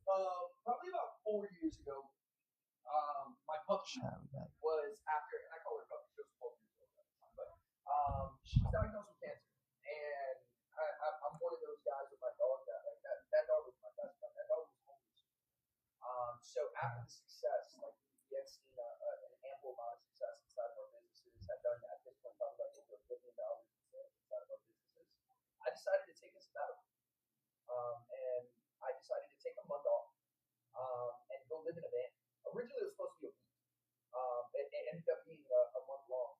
Probably about 4 years ago, my puppy was after, and I call her puppy, she was 12 years old at the time, but she was diagnosed with cancer. And I'm one of those guys with my dog that dog was my best friend. That dog was homeless. So after the success, like we had seen an ample amount of success inside of our businesses, had done at this point probably like over $1 billion in sales inside of our businesses. I decided to take a sabbatical, and I decided to take a month off and go live in a van. Originally, it was supposed to be a week. It ended up being a month long.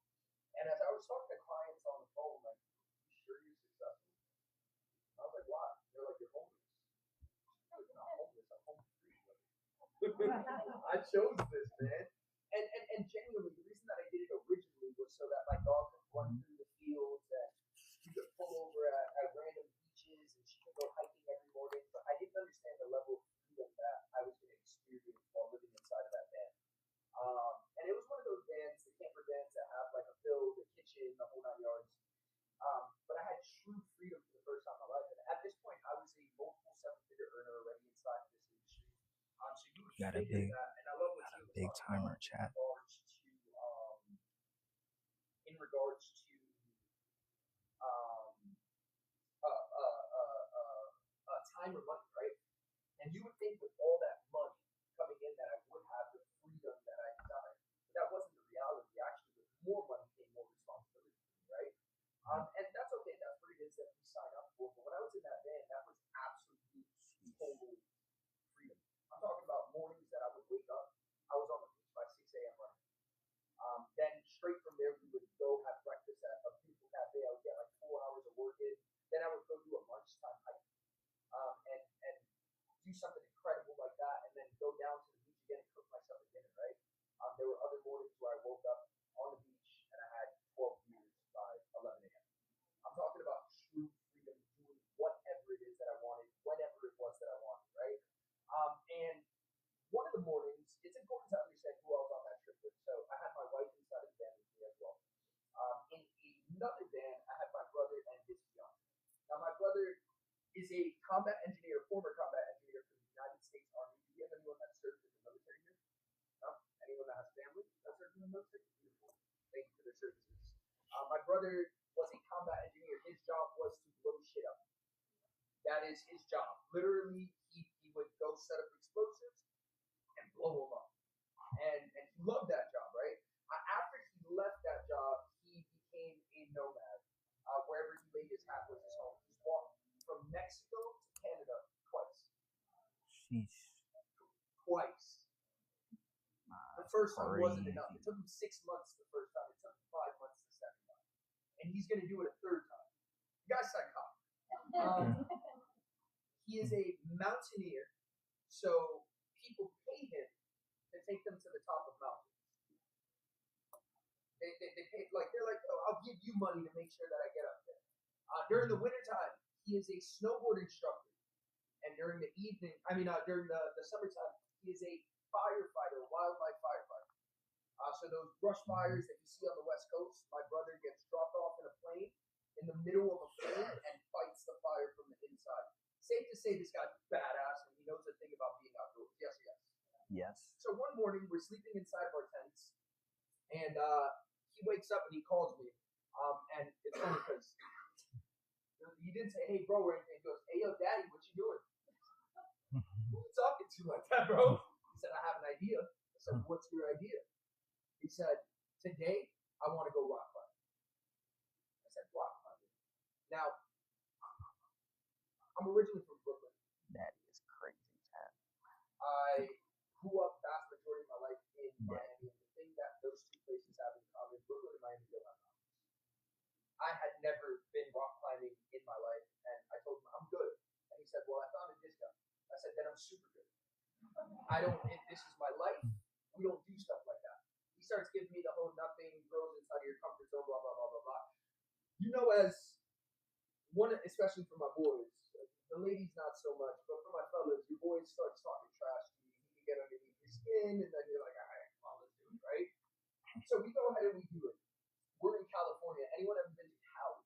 And as I was talking to clients on the phone, like, you sure you're successful? I was like, why? They're like, you're homeless. I'm like, not homeless. I'm home free. I chose this, man. And genuinely, the reason that I did it originally was so that my dog could run through the fields and we could pull over at random beaches and she could go hiking every morning. But I didn't understand the level of freedom that I was going to experience while living inside of that van. And it was one of those vans, the camper vans that have like a build, a kitchen, the whole 9 yards. But I had true freedom for the first time in my life. And at this point, I was a multiple seven-figure earner already inside of this industry. So you would got a big, that, and I love what you big timer chat. In regards to time or money, right? And you would think with all that money coming in that I would have the freedom that I desired. But that wasn't the reality. Actually, with more money came more responsibility for me, right? And that's okay. That's what it is that we sign up for. But when I was in that van, that was absolute total freedom. I'm talking about mornings that I would wake up. I was on the beach by 6 a.m. running. Then straight from there, we would go have breakfast at a beautiful cafe. I would get like 4 hours of work in. Then I would go do a lunchtime hike. And do something incredible like that, and then go down to the beach again and cook myself a dinner, right? There were other mornings where I woke up on the beach and I had 12 beers by 11 a.m. I'm talking about true freedom, doing whatever it is that I wanted, whenever it was that I wanted, right? And one of the mornings, it's important to understand who I was on that trip with. So I had my wife inside of the van with me as well. In another van, I had my brother and his fiance. Now, my brother is a combat engineer, former combat engineer for the United States Army. Do you have anyone that served in the military here? No? Anyone that has family that served in the military? Beautiful. Thank you for their services. My brother was a combat engineer. His job was to blow shit up. That is his job. Literally, he would go set up explosives and blow them up. And he loved that job, right? After he left that job, he became a nomad. Wherever he laid his hat was his home. He's walked from Mexico to Canada twice. Sheesh. Twice. The first time wasn't enough. It took him 6 months the first time. It took him 5 months the second time. And he's going to do it a third time. The guy's psychotic. He is a mountaineer, so people pay him to take them to the top of mountains. They pay, like, they're like, oh, I'll give you money to make sure that I get up there. During the wintertime, he is a snowboard instructor. And during the evening, during the summertime, he is a firefighter, wildlife firefighter. So those brush fires that you see on the West Coast, my brother gets dropped off in a plane in the middle of a flame and fights the fire from the inside. Safe to say this guy's badass and he knows a thing about being outdoors. Yes, yes. Yes. So one morning we're sleeping inside of our tents, and he wakes up and he calls me. And it's funny because he didn't say, "Hey, bro," or anything. He goes, "Hey, yo, daddy, what you doing?" Who are you talking to like that, bro? He said, "I have an idea." I said, "What's your idea?" He said, "Today, I want to go rock climbing." I said, "Rock climbing?" Now, I'm originally from Brooklyn. That is crazy, man. I grew up vast majority of my life in Miami, and the thing that those two places have in common, Brooklyn and Miami, don't have mountains. I had never been rock climbing in my life, and I told him I'm good. And he said, "Well, I found a discount." I said, "Then I'm super good. This is my life. We don't do stuff like that." He starts giving me the whole nothing grows inside of your comfort zone, blah, blah, blah, blah, blah. You know, as one, especially for my boys, the ladies not so much, but for my fellas, your boys starts talking trash to you. He can get underneath your skin, and then you're like, all right, come on, let's do it, right? So we go ahead and we do it. We're in California. Anyone ever been to Cali?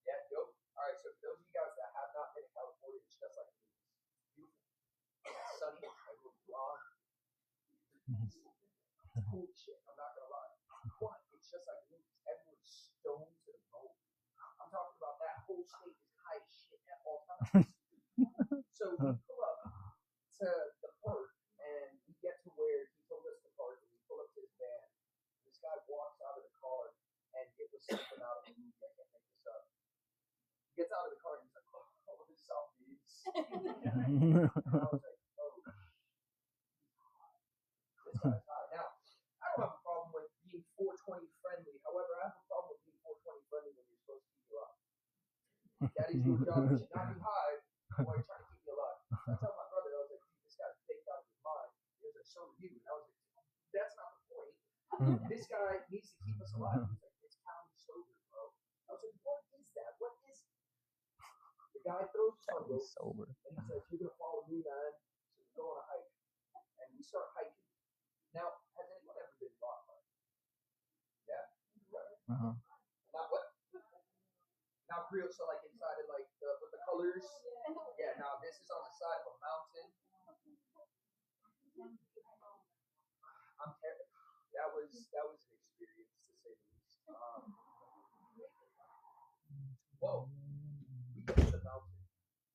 Yeah, dope. All right, so for those of you guys that have not been to California, it's just like the movies. Beautiful. whole state is high as shit at all times. So we pull up to the park, and we get to where he told us to park, and we pull up to his van. This guy walks out of the car, and it was something out of the movie. I can't make this up. He gets out of the car, and he's like, "Oh, this South Beach." And I was like, "Oh, this guy's high." Now, I don't have a problem with being 420 friendly. However, I have a problem with being 420 friendly when you're supposed to keep you up. That is your job. You should not be high while you're trying to keep me alive. I tell my brother, I was like, "Dude, this guy's faked out of his mind." He was like, "So are you." And I was like, "That's not the point. This guy needs to keep us alive." He was like, "It's pound sober, bro." I was like, "What is that? What is it?" The guy throws his arm sober. and he says, "You're gonna follow me, man." So we go on a hike, and we start hiking. Now, has anyone ever been rock climbing? Yeah. Uh-huh. Not what? Not real. So like inside of like with the colors. Yeah. Now this is on the side of a mountain. I'm terrified. That was an experience to say the least. Whoa. We get to the mountain,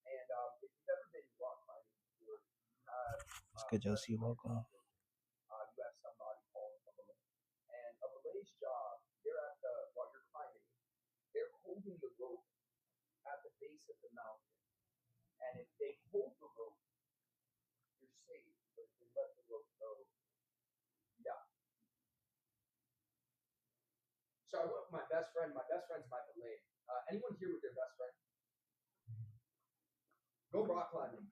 and if you've ever been rock climbing before, you have It's good, Josie. Welcome. you have somebody called a belay. And a belay's job, they're at the while you're climbing, they're holding the rope at the base of the mountain. And if they hold the rope, you're safe. But if they let the rope go, you die. So I went with my best friend. My best friend's my belay. Anyone here with their best friend? Go rock climbing.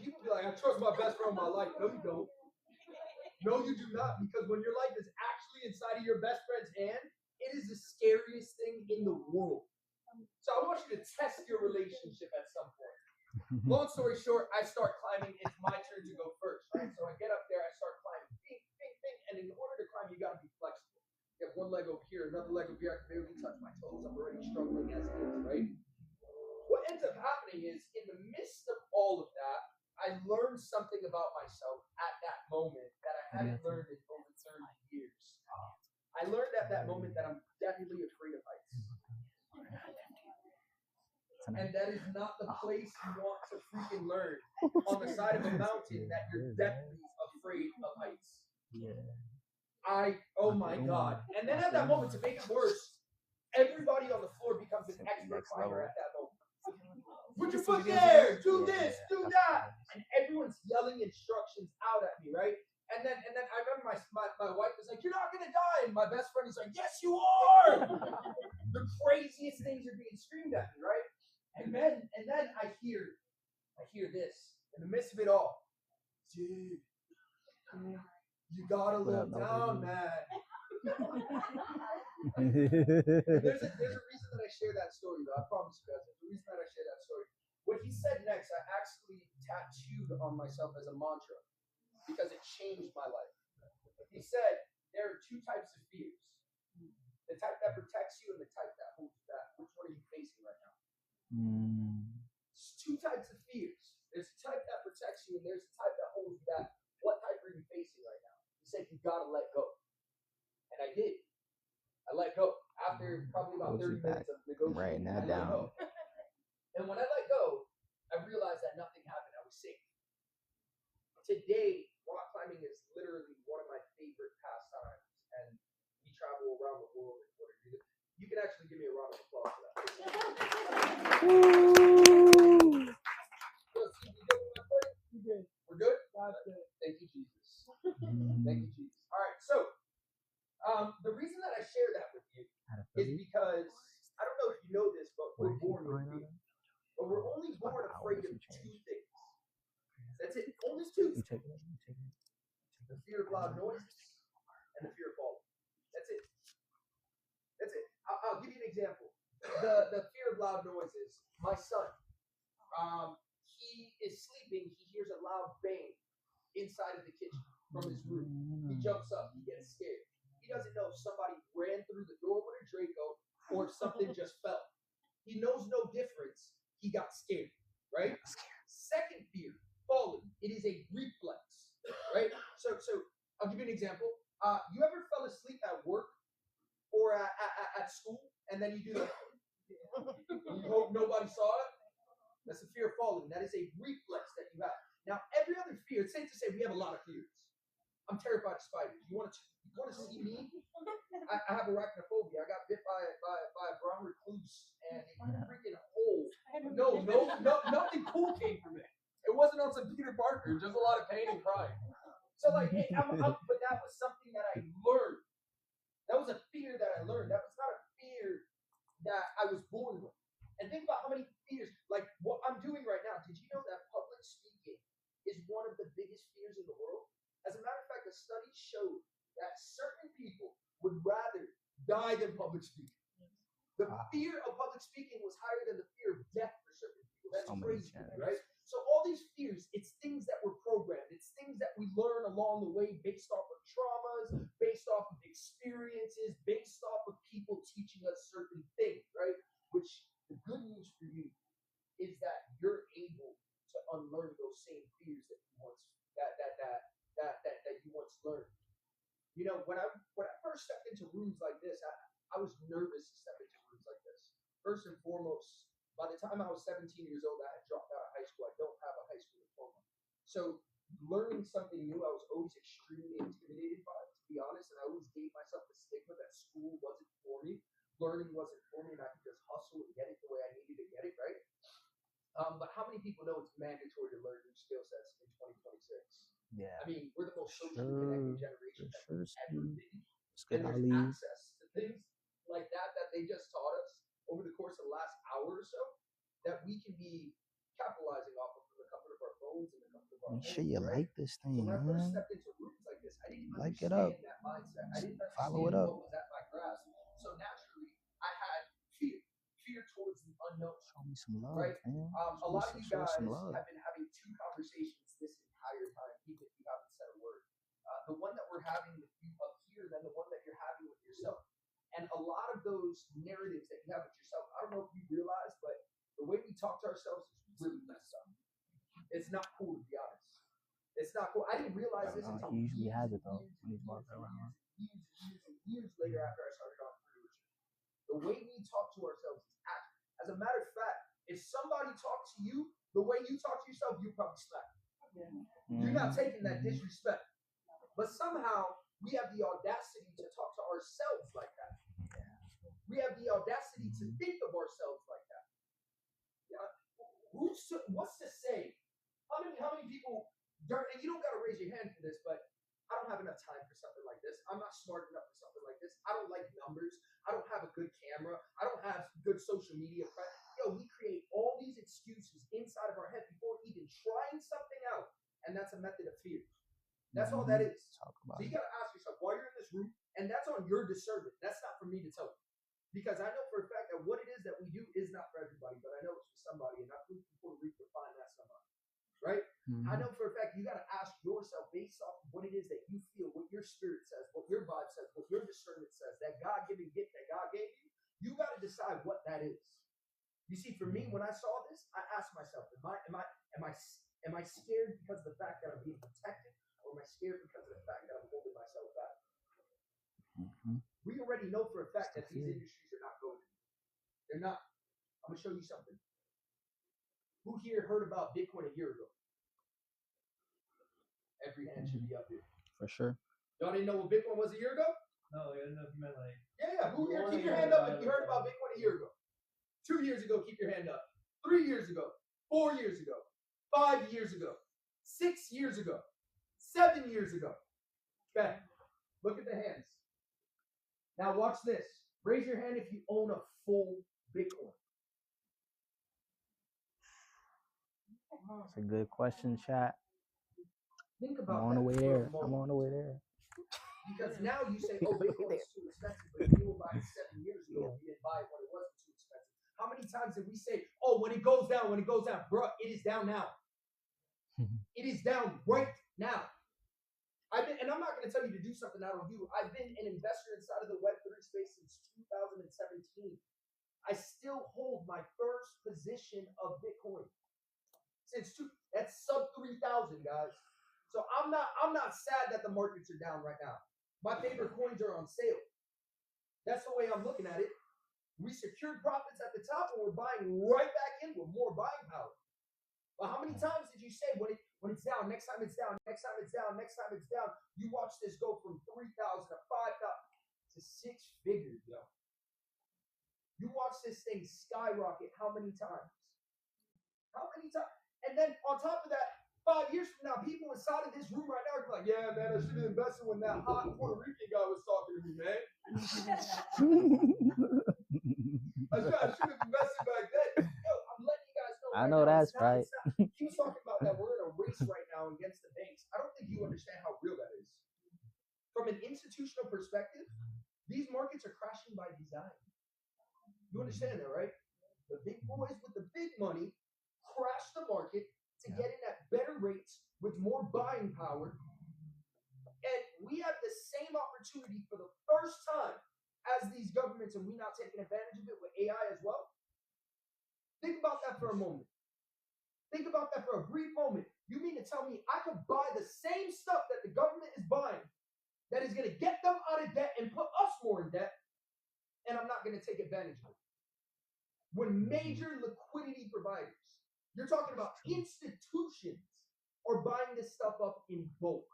People be like, "I trust my best friend with my life." No, you don't. No, you do not. Because when your life is actually inside of your best friend's hand, it is the scariest thing in the world. So I want you to test your relationship at some point. Long story short, I start climbing. It's my turn to go first, right? So I get up there, I start climbing, bing, bing, bing. And in order to climb, you got to be flexible. You have one leg over here, another leg over here. I can barely touch my toes. I'm already struggling as it is, right? What ends up happening is, in the midst of all of that, I learned something about myself at that moment that I hadn't learned in over 30 years. I learned at that moment that I'm deathly afraid of heights. And that is not the place you want to freaking learn on the side of a mountain that you're deathly afraid of heights. Oh my God. And then at that moment, to make it worse, everybody on the floor becomes an expert climber at that moment. Put your foot there, do this, do that. And everyone's yelling instructions out at me, right? And then I remember my wife was like, "You're not gonna die." And my best friend is like, "Yes, you are." The craziest things are being screamed at me, right? And then I hear this in the midst of it all. "Dude, you gotta look down, man." There's a reason that I share that story, though. I promise you guys. There's a reason that I share that story. What he said next, I actually tattooed on myself as a mantra because it changed my life. He said there are two types of fears: the type that protects you and the type that holds you back. Which one are you facing right now? There's two types of fears. There's a type that protects you, and there's a type that holds you back. What type are you facing right now? He said you gotta let go, and I did. I let go after probably about 30 minutes of negotiating. Writing that down. And when I let go, I realized that nothing happened. I was safe. Today, rock climbing is literally one of my favorite pastimes, and we travel around the world in order to do it. You can actually give me a round of applause for that. We're good? Thank you, Jesus. Thank you, Jesus. All right, so the reason that I share that with you is because I don't know if you know this, but we're born with fear. But we're only born afraid of two things. That's it. Only two. The fear of loud noises and the fear of falling. That's it. That's it. I'll give you an example. The fear of loud noises. My son, he is sleeping. He hears a loud bang inside of the kitchen from his room. He jumps up. He gets scared. He doesn't know if somebody ran through the door with a Draco or if something just fell. He knows no difference. He got scared, right? Second fear, falling. It is a reflex, right? So I'll give you an example. You ever fell asleep at work or at school, and then you do the You hope nobody saw it. That's a fear of falling. That is a reflex that you have. Now, every other fear, it's safe to say we have a lot of fears. I'm terrified of spiders. You want to see me? I have arachnophobia. I got bit by a brown recluse, and a freaking hole. No, nothing cool came from it. It wasn't on some Peter Parker. Just a lot of pain and crying. So like, but that was something that I learned. That was a fear that I learned. That was not a fear that I was born with. And think about how many fears, like what I'm doing right now. Did you know that public speaking is one of the biggest fears in the world? As a matter of fact, a study showed that certain people would rather die than public speaking. The fear of public speaking was higher than the fear of death for certain people. That's crazy, right? So all these fears, it's things that were programmed. It's things that we learn along the way based off of traumas, based off of experiences, based off of people teaching us certain things, right? Which the good news for you is that you're able to unlearn those same fears that you once that you once learned. You know, when I first stepped into rooms like this, I was nervous to step into rooms like this. First and foremost, by the time I was 17 years old, I had dropped out of high school. I don't have a high school diploma. So learning something new, I was always extremely intimidated by it, to be honest. And I always gave myself the stigma that school wasn't for me, learning wasn't for me, and I could just hustle and get it the way I needed to get it, right? But how many people know it's mandatory to learn new skill sets in 2026? Yeah. I mean, we're the most socially connected generation that we've ever been. And there's access to things like that they just taught us over the course of the last hour or so that we can be capitalizing off of from the comfort of our phones and the comfort of our homes. Make sure you like this thing, so when man. I first stepped into rooms like this, I didn't like understand it up. that mindset. I didn't understand Follow it up. what was at my grasp. So naturally, I had fear towards the unknown. Show me some love, right? man. A lot of you guys have been having two conversations this entire time, even if you haven't said a word. The one that we're having with you up here, then the one that you're having with yourself. And a lot of those narratives that you have with yourself, I don't know if you realize, but the way we talk to ourselves is really messed up. It's not cool, to be honest. It's not cool. I didn't realize this until he usually has it though when he's walking around. Years later after I started entrepreneurship. The way we talk to ourselves is act. As a matter of fact, if somebody talks to you the way you talk to yourself, you probably slap. You're not taking that disrespect. But somehow we have the audacity to talk to ourselves like that. We have the audacity to think of ourselves like that. What's to say? How many people? And you don't got to raise your hand for this, but I don't have enough time for something like this. I'm not smart enough for something like this. I don't like numbers. I don't have a good camera. I don't have good social media. We create all these excuses inside of our head before even trying something out, and that's a method of fear. That's all that is. So you got to ask yourself why you're in this room, and that's on your discernment. That's not for me to tell you. Because I know for a fact that what it is that we do is not for everybody, but I know it's for somebody, and I flew from Puerto Rico to find that somebody. Right? I know for a fact you got to ask yourself based off of what it is that you feel, what your spirit says, what your vibe says, what your discernment says, that God-given gift that God gave you, you got to decide what that is. You see, for me, when I saw this, I asked myself, am I scared because of the fact that I'm being protected? Or am I scared because of the fact that I'm holding myself back? We already know for a fact that these industries are not going. They're not. I'm going to show you something. Who here heard about Bitcoin a year ago? Every hand should be up here. For sure. Y'all didn't know what Bitcoin was a year ago? No, I didn't know if you meant like. Yeah. Who here? Keep your hand up if you heard about Bitcoin a year ago. 2 years ago, keep your hand up. 3 years ago. 4 years ago. 5 years ago. 6 years ago. 7 years ago. Okay. Look at the hands. Now watch this. Raise your hand if you own a full Bitcoin. That's a good question, chat. Think about I'm on the way there. I'm on the way there. Because now you say, oh, Bitcoin is too expensive, but you were buying 7 years ago. You didn't buy it when it wasn't too expensive. How many times did we say, oh, when it goes down, bro, it is down now. It is down right now. And I'm not going to tell you to do something I don't do. I've been an investor inside of the Web3 space since 2017. I still hold my first position of Bitcoin. That's sub 3,000, guys. So I'm not sad that the markets are down right now. My favorite coins are on sale. That's the way I'm looking at it. We secured profits at the top, and we're buying right back in with more buying power. But how many times did you say when it's down, next time it's down, next time it's down, next time it's down? You watch this go from 3,000 to 5,000 to 6 figures, yo. You watch this thing skyrocket how many times? How many times? And then on top of that, 5 years from now, people inside of this room right now are like, yeah, man, I should have invested when that hot Puerto Rican guy was talking to me, man. I should have invested back then. Yo, I'm letting you guys know. I know that's right. He was talking about that we're in a race right now against the banks. I don't think you understand how real that is. From an institutional perspective, these markets are crashing by design. You understand that, right? The big boys with the big money crash the market to get in at better rates with more buying power. And we have the same opportunity for the first time as these governments, and we're not taking advantage of it with AI as well. Think about that for a moment. Think about that for a brief moment. You mean to tell me I could buy the same stuff that the government is buying that is going to get them out of debt and put us more in debt, and I'm not going to take advantage of it? When major liquidity providers, you're talking about institutions, are buying this stuff up in bulk.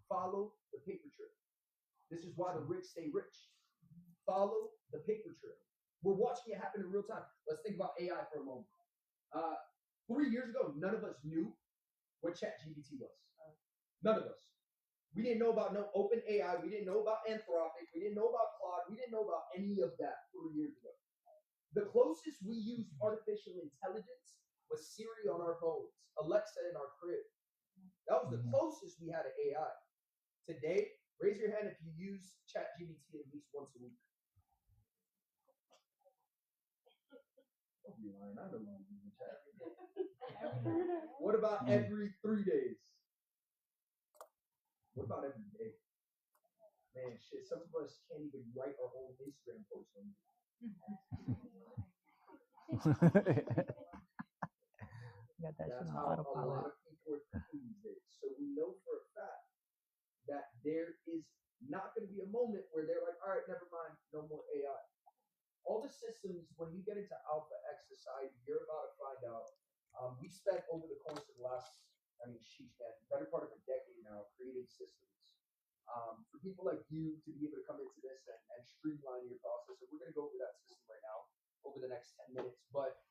Follow the paper trail. This is why the rich stay rich. Follow the paper trail. We're watching it happen in real time. Let's think about AI for a moment. 3 years ago, none of us knew what ChatGPT was. None of us. We didn't know about no open AI. We didn't know about Anthropic. We didn't know about Claude. We didn't know about any of that 3 years ago. The closest we used artificial intelligence was Siri on our phones, Alexa in our crib. That was the closest we had to AI. Today, raise your hand if you use ChatGPT at least once a week. Don't be lying. I don't want to use ChatGPT. What about every 3 days? What about every day? Man, shit, some of us can't even write our own Instagram post on it. Got that That's shit on how a autopilot. lot of people are thinking these days. So we know for a fact that there is not going to be a moment where they're like, all right, never mind, no more AI. All the systems, when you get into Alpha X society, you're about to find out. We spent over the course of the last, better part of a decade now creating systems for people like you to be able to come into this and streamline your process. And we're going to go over that system right now over the next 10 minutes. But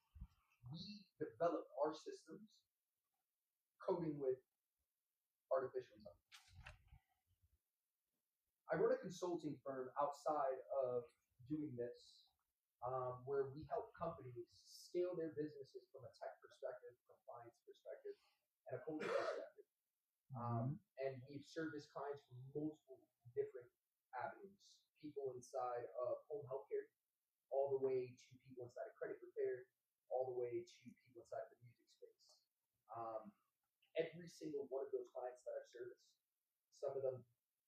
we developed our systems coding with artificial intelligence. I run a consulting firm outside of doing this, where we help companies scale their businesses from a tech perspective, compliance perspective, and a culture perspective. And we've serviced clients from multiple different avenues. People inside of home healthcare, all the way to people inside of credit repair, all the way to people inside of the music space. Every single one of those clients that I've serviced, some of them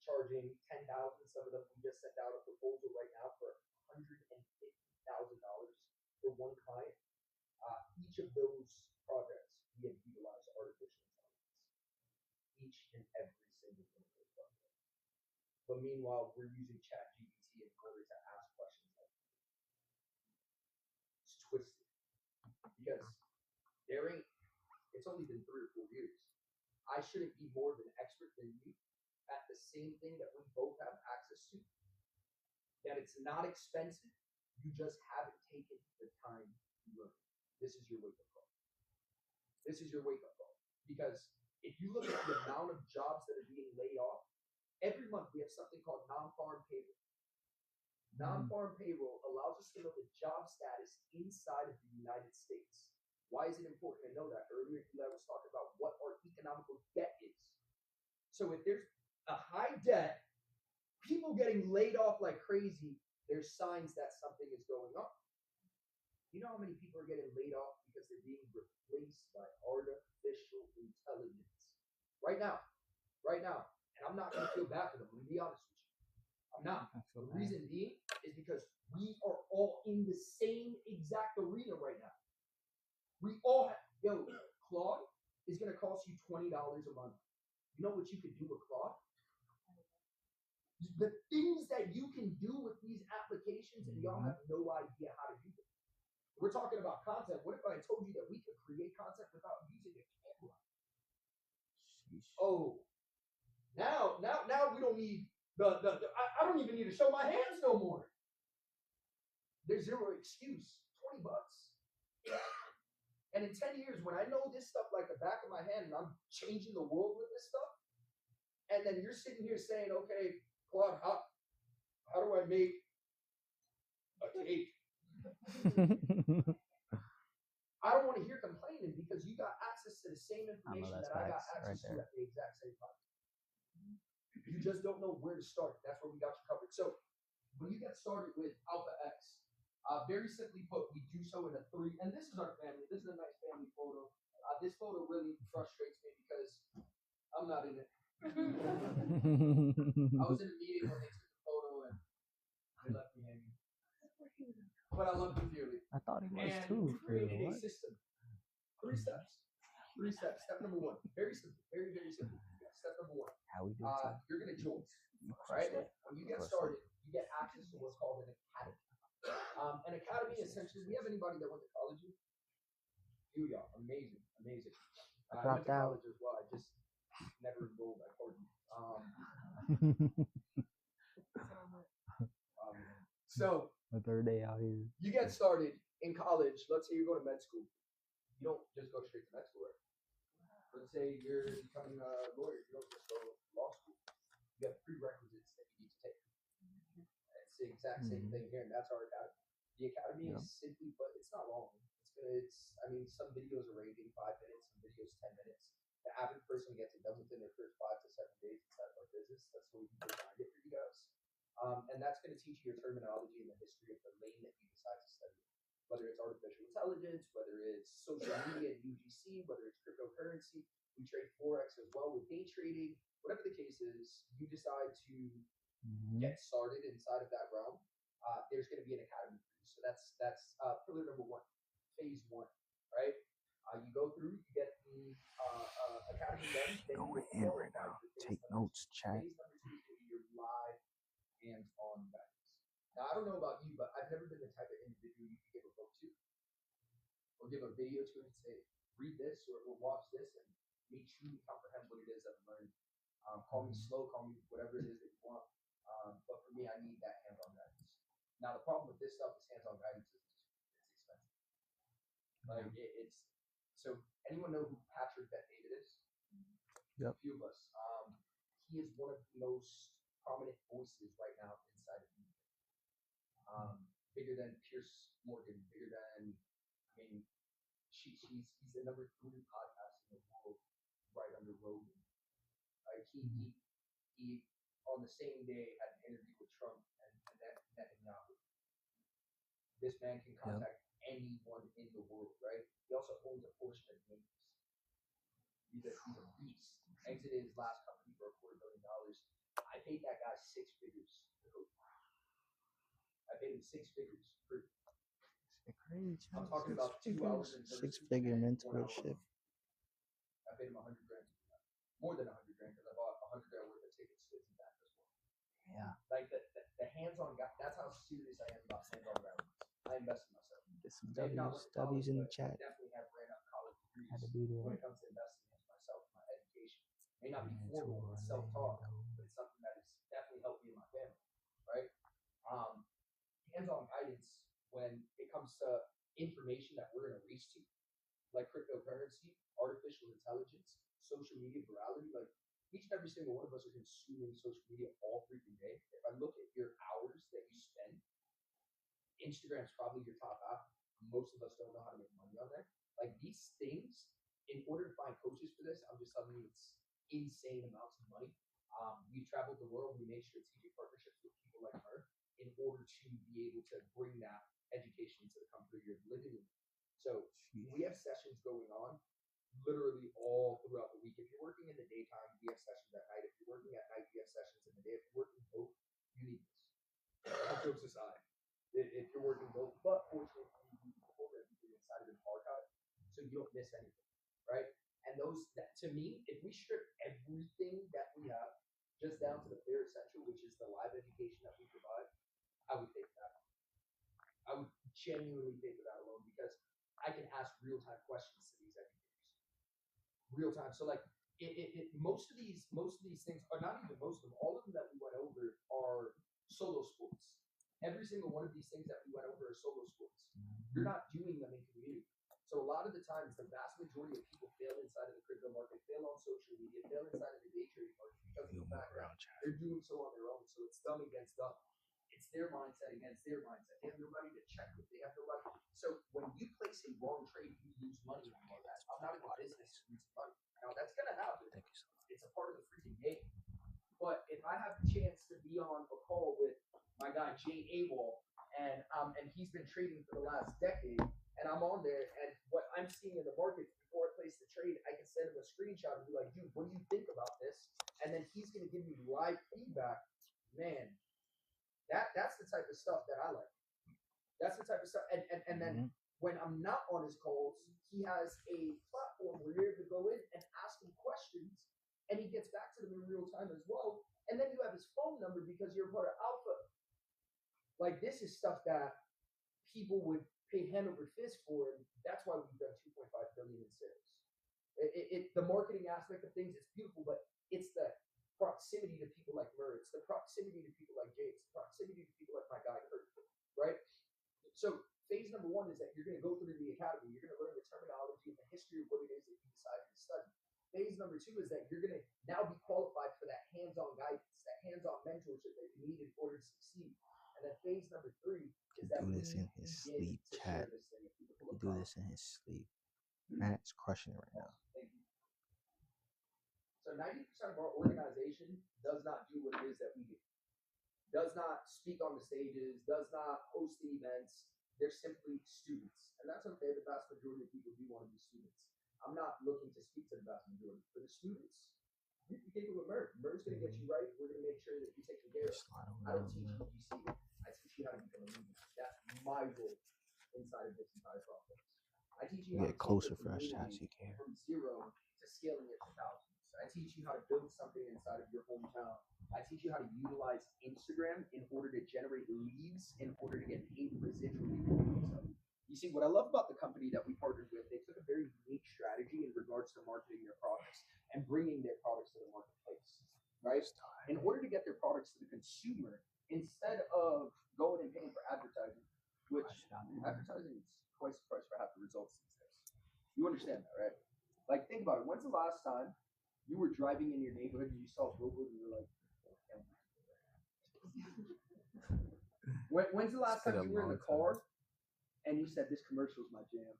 charging $10,000, some of them we just sent out a proposal right now for $150,000 for one client. Each of those projects, we have utilized artificial intelligence. Each and every single one of those projects. But meanwhile, we're using ChatGPT in order to ask questions like that. It's twisted. Because it's only been 3 or 4 years. I shouldn't be more of an expert than you at the same thing that we both have access to. That it's not expensive. You just haven't taken the time to learn. This is your wake-up call. This is your wake-up call. Because if you look at the amount of jobs that are being laid off, every month we have something called non-farm payroll. Non-farm payroll allows us to know the job status inside of the United States. Why is it important to know that? Earlier, Eli was talking about what our economical debt is. So if there's a high debt, people getting laid off like crazy, there's signs that something is going on. You know how many people are getting laid off because they're being replaced by artificial intelligence? Right now. And I'm not going to feel bad for them. I'm going to be honest with you. I'm not. The reason being is because we are all in the same exact arena right now. We all have, Claude is going to cost you $20 a month. You know what you could do with Claude? the things that you can do with these applications, and y'all have no idea how to do them. We're talking about content. What if I told you that we could create content without using a camera? Oh, now we don't need I don't even need to show my hands no more. There's zero excuse. $20. And in 10 years, when I know this stuff like the back of my hand and I'm changing the world with this stuff, and then you're sitting here saying, okay, Claude, how do I make a cake? I don't want to hear complaining because you got access to the same information that I got access to at the exact same time. You just don't know where to start. That's where we got you covered. So when you get started with Alpha X, very simply put, we do so in a 3. And this is our family. This is a nice family photo. This photo really frustrates me because I'm not in it. I was in a meeting when they took the photo and they left me hanging. But I love you dearly. I thought he was and too. We created a system. 3 steps. 3 steps. Step number 1. Very simple. Very, very simple. Step number 1. How we do you're going to join. Right? When you get started, you get access to what's called an academy. An academy, essentially, we have anybody that went to college? You y'all. Amazing. Amazing. I went to college as well. I just never enrolled. I pardon. So, the third day out here. You get started in college. Let's say you go to med school. You don't just go straight to med school. Right? Let's say you're becoming a lawyer. You don't just go to law school. You have prerequisites that you need to take. It's the exact same thing here, and that's our academy. The academy is simply, but it's not long. Some videos are ranging 5 minutes, some videos 10 minutes. The average person gets it done within their first 5 to 7 days inside of our business. That's what we can design it for you guys. And that's going to teach you your terminology and the history of the lane that you decide to study. Whether it's artificial intelligence, whether it's social media and UGC, whether it's cryptocurrency. We trade Forex as well with day trading. Whatever the case is, you decide to get started inside of that realm. There's going to be an academy for you. So that's pillar number 1, phase 1, right? You go through, you get the academy done. Then go in right now. Take notes, chat. Phase number 2 is going to be your live hands-on guidance. Now, I don't know about you, but I've never been the type of individual you can give a book to or give a video to and say, read this or watch this and me truly comprehend what it is that I'm learning. Call me slow, call me whatever it is that you want. But for me, I need that hands-on guidance. Now, the problem with this stuff is hands-on guidance is it's expensive. Like so anyone know who Patrick Bet-David is? Yep. A few of us. He is one of the most prominent voices right now inside of media. Bigger than Pierce Morgan, bigger than he's the number 3 podcast in the world, right under Rogan. Like he on the same day had an interview with Trump and Netanyahu. This man can contact anyone in the world, right? He also owns a portion of Yankees. He's a beast. Exited his last company for $250 million. I paid that guy 6 figures to coach. I paid him 6 figures for. Crazy. I'm talking about 2 hours and 6-figure mentorship. I paid him $100,000. More than $100,000 because I bought $100,000 worth of tickets to his back as well. Yeah. Like the hands-on guy. That's how serious I am about hands-on guidance. I invest in myself. Get some W's in the chat. I definitely have ran out college degrees Had to be there. when it comes to investing into myself, my education. May not be formal, it's self-taught, but it's something that has definitely helped me and my family, right? Hands-on guidance when it comes to information that we're in a race to, like cryptocurrency, artificial intelligence, social media virality, like each and every single one of us are consuming social media all freaking day. If I look at your hours that you spend, Instagram's probably your top app. Most of us don't know how to make money on there. Like these things, in order to find coaches for this, I'm just telling you it's insane amounts of money. We traveled the world. We made strategic partnerships with people like her in order to be able to bring that education to the country you're living in. So we have sessions going on literally all throughout the week. If you're working in the daytime, we have sessions at night. If you're working at night, we have sessions in the day. If you're working both, you need this. All jokes aside, if you're working both, but fortunately, we pull everything inside of an archive, so you don't miss anything, right? And to me, if we strip everything that we have just down to the bare essential, which is the live education that we provide, I would pay for that. I would genuinely pay for that alone because I can ask real-time questions to these educators. Real time. So like most of these things are not even most of them. All of them that we went over are solo sports. Every single one of these things that we went over are solo sports. You're not doing them in community. So a lot of the times, the vast majority of people fail inside of the crypto market, fail on social media, fail inside of the day trading market because of the fact that they're doing so on their own. So it's dumb against dumb. It's their mindset against their mindset. They have nobody to check with. They have nobody. So when you place a wrong trade, you lose money on that. I'm not in the business of losing money. Now that's gonna happen. It's a part of the freaking game. But if I have the chance to be on a call with my guy Jay Awol, and he's been trading for the last decade, and I'm on there, and what I'm seeing in the market before I place the trade, I can send him a screenshot and be like, dude, what do you think about this? And then he's gonna give me live feedback. Man, that's the type of stuff that I like. That's the type of stuff. And then when I'm not on his calls, he has a platform where you're able to go in and ask him questions, and he gets back to them in real time as well. And then you have his phone number because you're part of Alpha. Like, this is stuff that people would pay hand over fist for, and that's why we've done 2.5 billion in sales. The marketing aspect of things is beautiful, but it's the proximity to people like Murray, it's the proximity to people like Jay, it's the proximity to people like my guy Kurt, right? So phase number one is that you're going to go through the academy, you're going to learn the terminology and the history of what it is that you decided to study. Phase number two is that you're going to now be qualified for that hands-on guidance, that hands-on mentorship that you need in order to succeed. And then phase number three is that do this in his sleep, chat. Do this in his sleep. Matt's crushing it right now. Thank you. So 90% of our organization does not do what it is that we do. Does not speak on the stages, does not host the events. They're simply students. And that's okay. The vast majority of people do want to be students. I'm not looking to speak to the vast majority. For the students, you can get with Merv. Merv's going to get you right. We're going to make sure that you take care of. I don't teach you GC. I teach you how to become a leader. That's my role inside of this entire process. I teach you how to get closer for us, chat, so you can hear. From zero to scaling it to thousands. I teach you how to build something inside of your hometown. I teach you how to utilize Instagram in order to generate leads, in order to get paid residually for yourself. You see, what I love about the company that we partnered with, they took a very unique strategy in regards to marketing their products and bringing their products to the marketplace, right? In order to get their products to the consumer, instead of going and paying for advertising, which advertising is twice the price for half the results these days. You understand that, right? Like, think about it. When's the last time you were driving in your neighborhood and you saw a billboard and you were like, when's the last time you were in the car and you said, this commercial is my jam?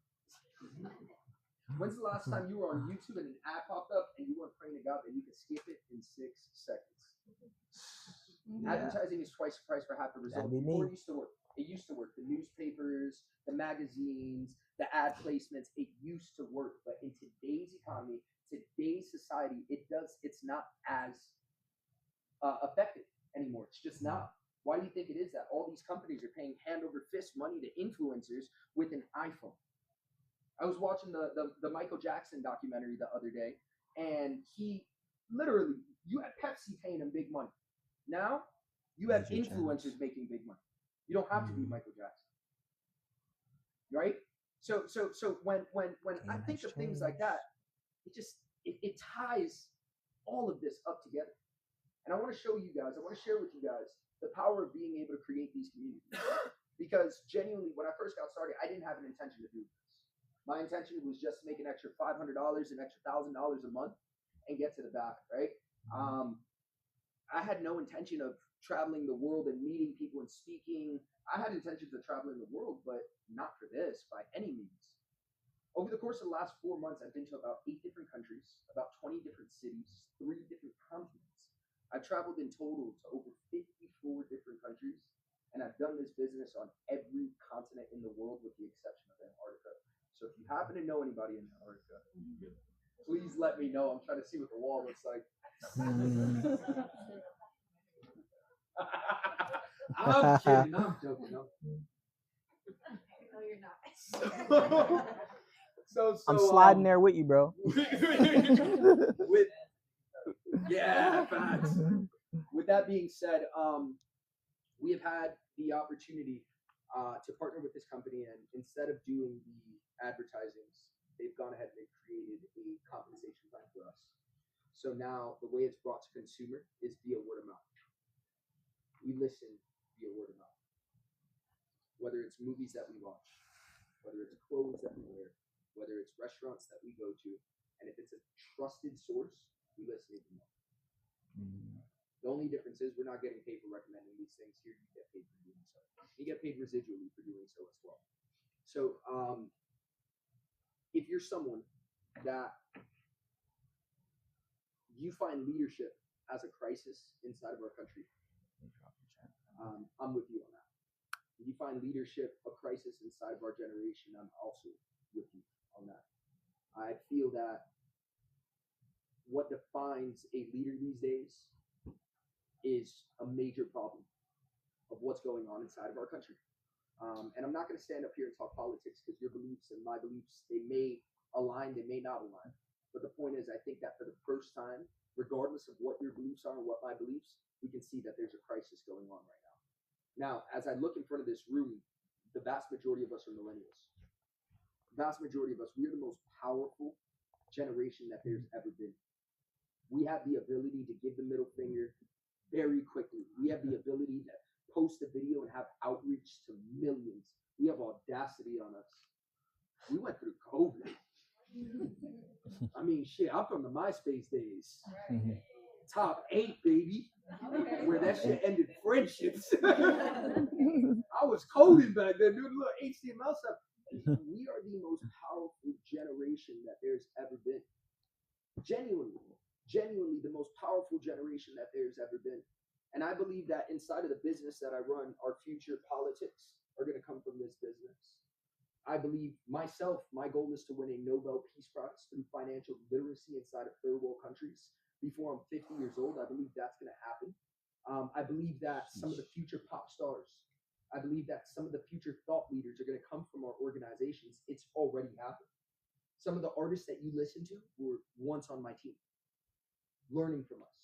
When's the last time you were on YouTube and an ad popped up and you weren't praying to God that you could skip it in 6 seconds? Yeah. Advertising is twice the price for half the result. Before it used to work. It used to work. The newspapers, the magazines, the ad placements, it used to work. But in today's economy, today's society, it's not as effective anymore. It's just not. Why do you think it is that all these companies are paying hand over fist money to influencers with an iPhone? I was watching the Michael Jackson documentary the other day, and he literally, you had Pepsi paying him big money. Now, you have influencers making big money. You don't have to be Michael Jackson, right? So when I think of things like that, it ties all of this up together. And I want to show you guys, I want to share with you guys the power of being able to create these communities. Because genuinely, when I first got started, I didn't have an intention to do this. My intention was just to make an extra $500, an extra $1,000 a month, and get to the back, right? I had no intention of traveling the world and meeting people and speaking. I had intentions of traveling the world, but not for this by any means. Over the course of the last 4 months, I've been to about 8 different countries, about 20 different cities, 3 different continents. I've traveled in total to over 54 different countries, and I've done this business on every continent in the world with the exception of Antarctica. So if you happen to know anybody in Antarctica, please let me know. I'm trying to see what the wall looks like. I'm kidding. I'm joking. No, you're not. So I'm sliding there with you, bro. Yeah, facts. with that being said, we have had the opportunity to partner with this company, and instead of doing the advertisings, they've gone ahead and they've created a compensation plan for us. So now the way it's brought to consumer is via word of mouth. We listen via word of mouth. Whether it's movies that we watch, whether it's clothes that we wear, whether it's restaurants that we go to, and if it's a trusted source, we listen even more. The only difference is we're not getting paid for recommending these things. Here, you get paid for doing so. You get paid residually for doing so as well. So, if you're someone that you find leadership as a crisis inside of our country, I'm with you on that. If you find leadership a crisis inside of our generation, I'm also with you on that. I feel that what defines a leader these days is a major problem of what's going on inside of our country. And I'm not going to stand up here and talk politics because your beliefs and my beliefs, they may align, they may not align. But the point is, I think that for the first time, regardless of what your beliefs are and what my beliefs, we can see that there's a crisis going on right now. Now, as I look in front of this room, the vast majority of us are millennials. The vast majority of us, we are the most powerful generation that there's ever been. We have the ability to give the middle finger very quickly. We have the ability to post a video and have outreach to millions. We have audacity on us. We went through COVID. I mean, shit, I'm from the MySpace days. Top 8, baby. Where that shit ended friendships. I was coding back then, doing a little HTML stuff. We are the most powerful generation that there's ever been. Genuinely the most powerful generation that there's ever been. And I believe that inside of the business that I run, our future politics are going to come from this business. I believe myself, my goal is to win a Nobel Peace Prize through financial literacy inside of third world countries before I'm 50 years old. I believe that's going to happen. I believe that some of the future pop stars, I believe that some of the future thought leaders are going to come from our organizations. It's already happened. Some of the artists that you listen to were once on my team, learning from us.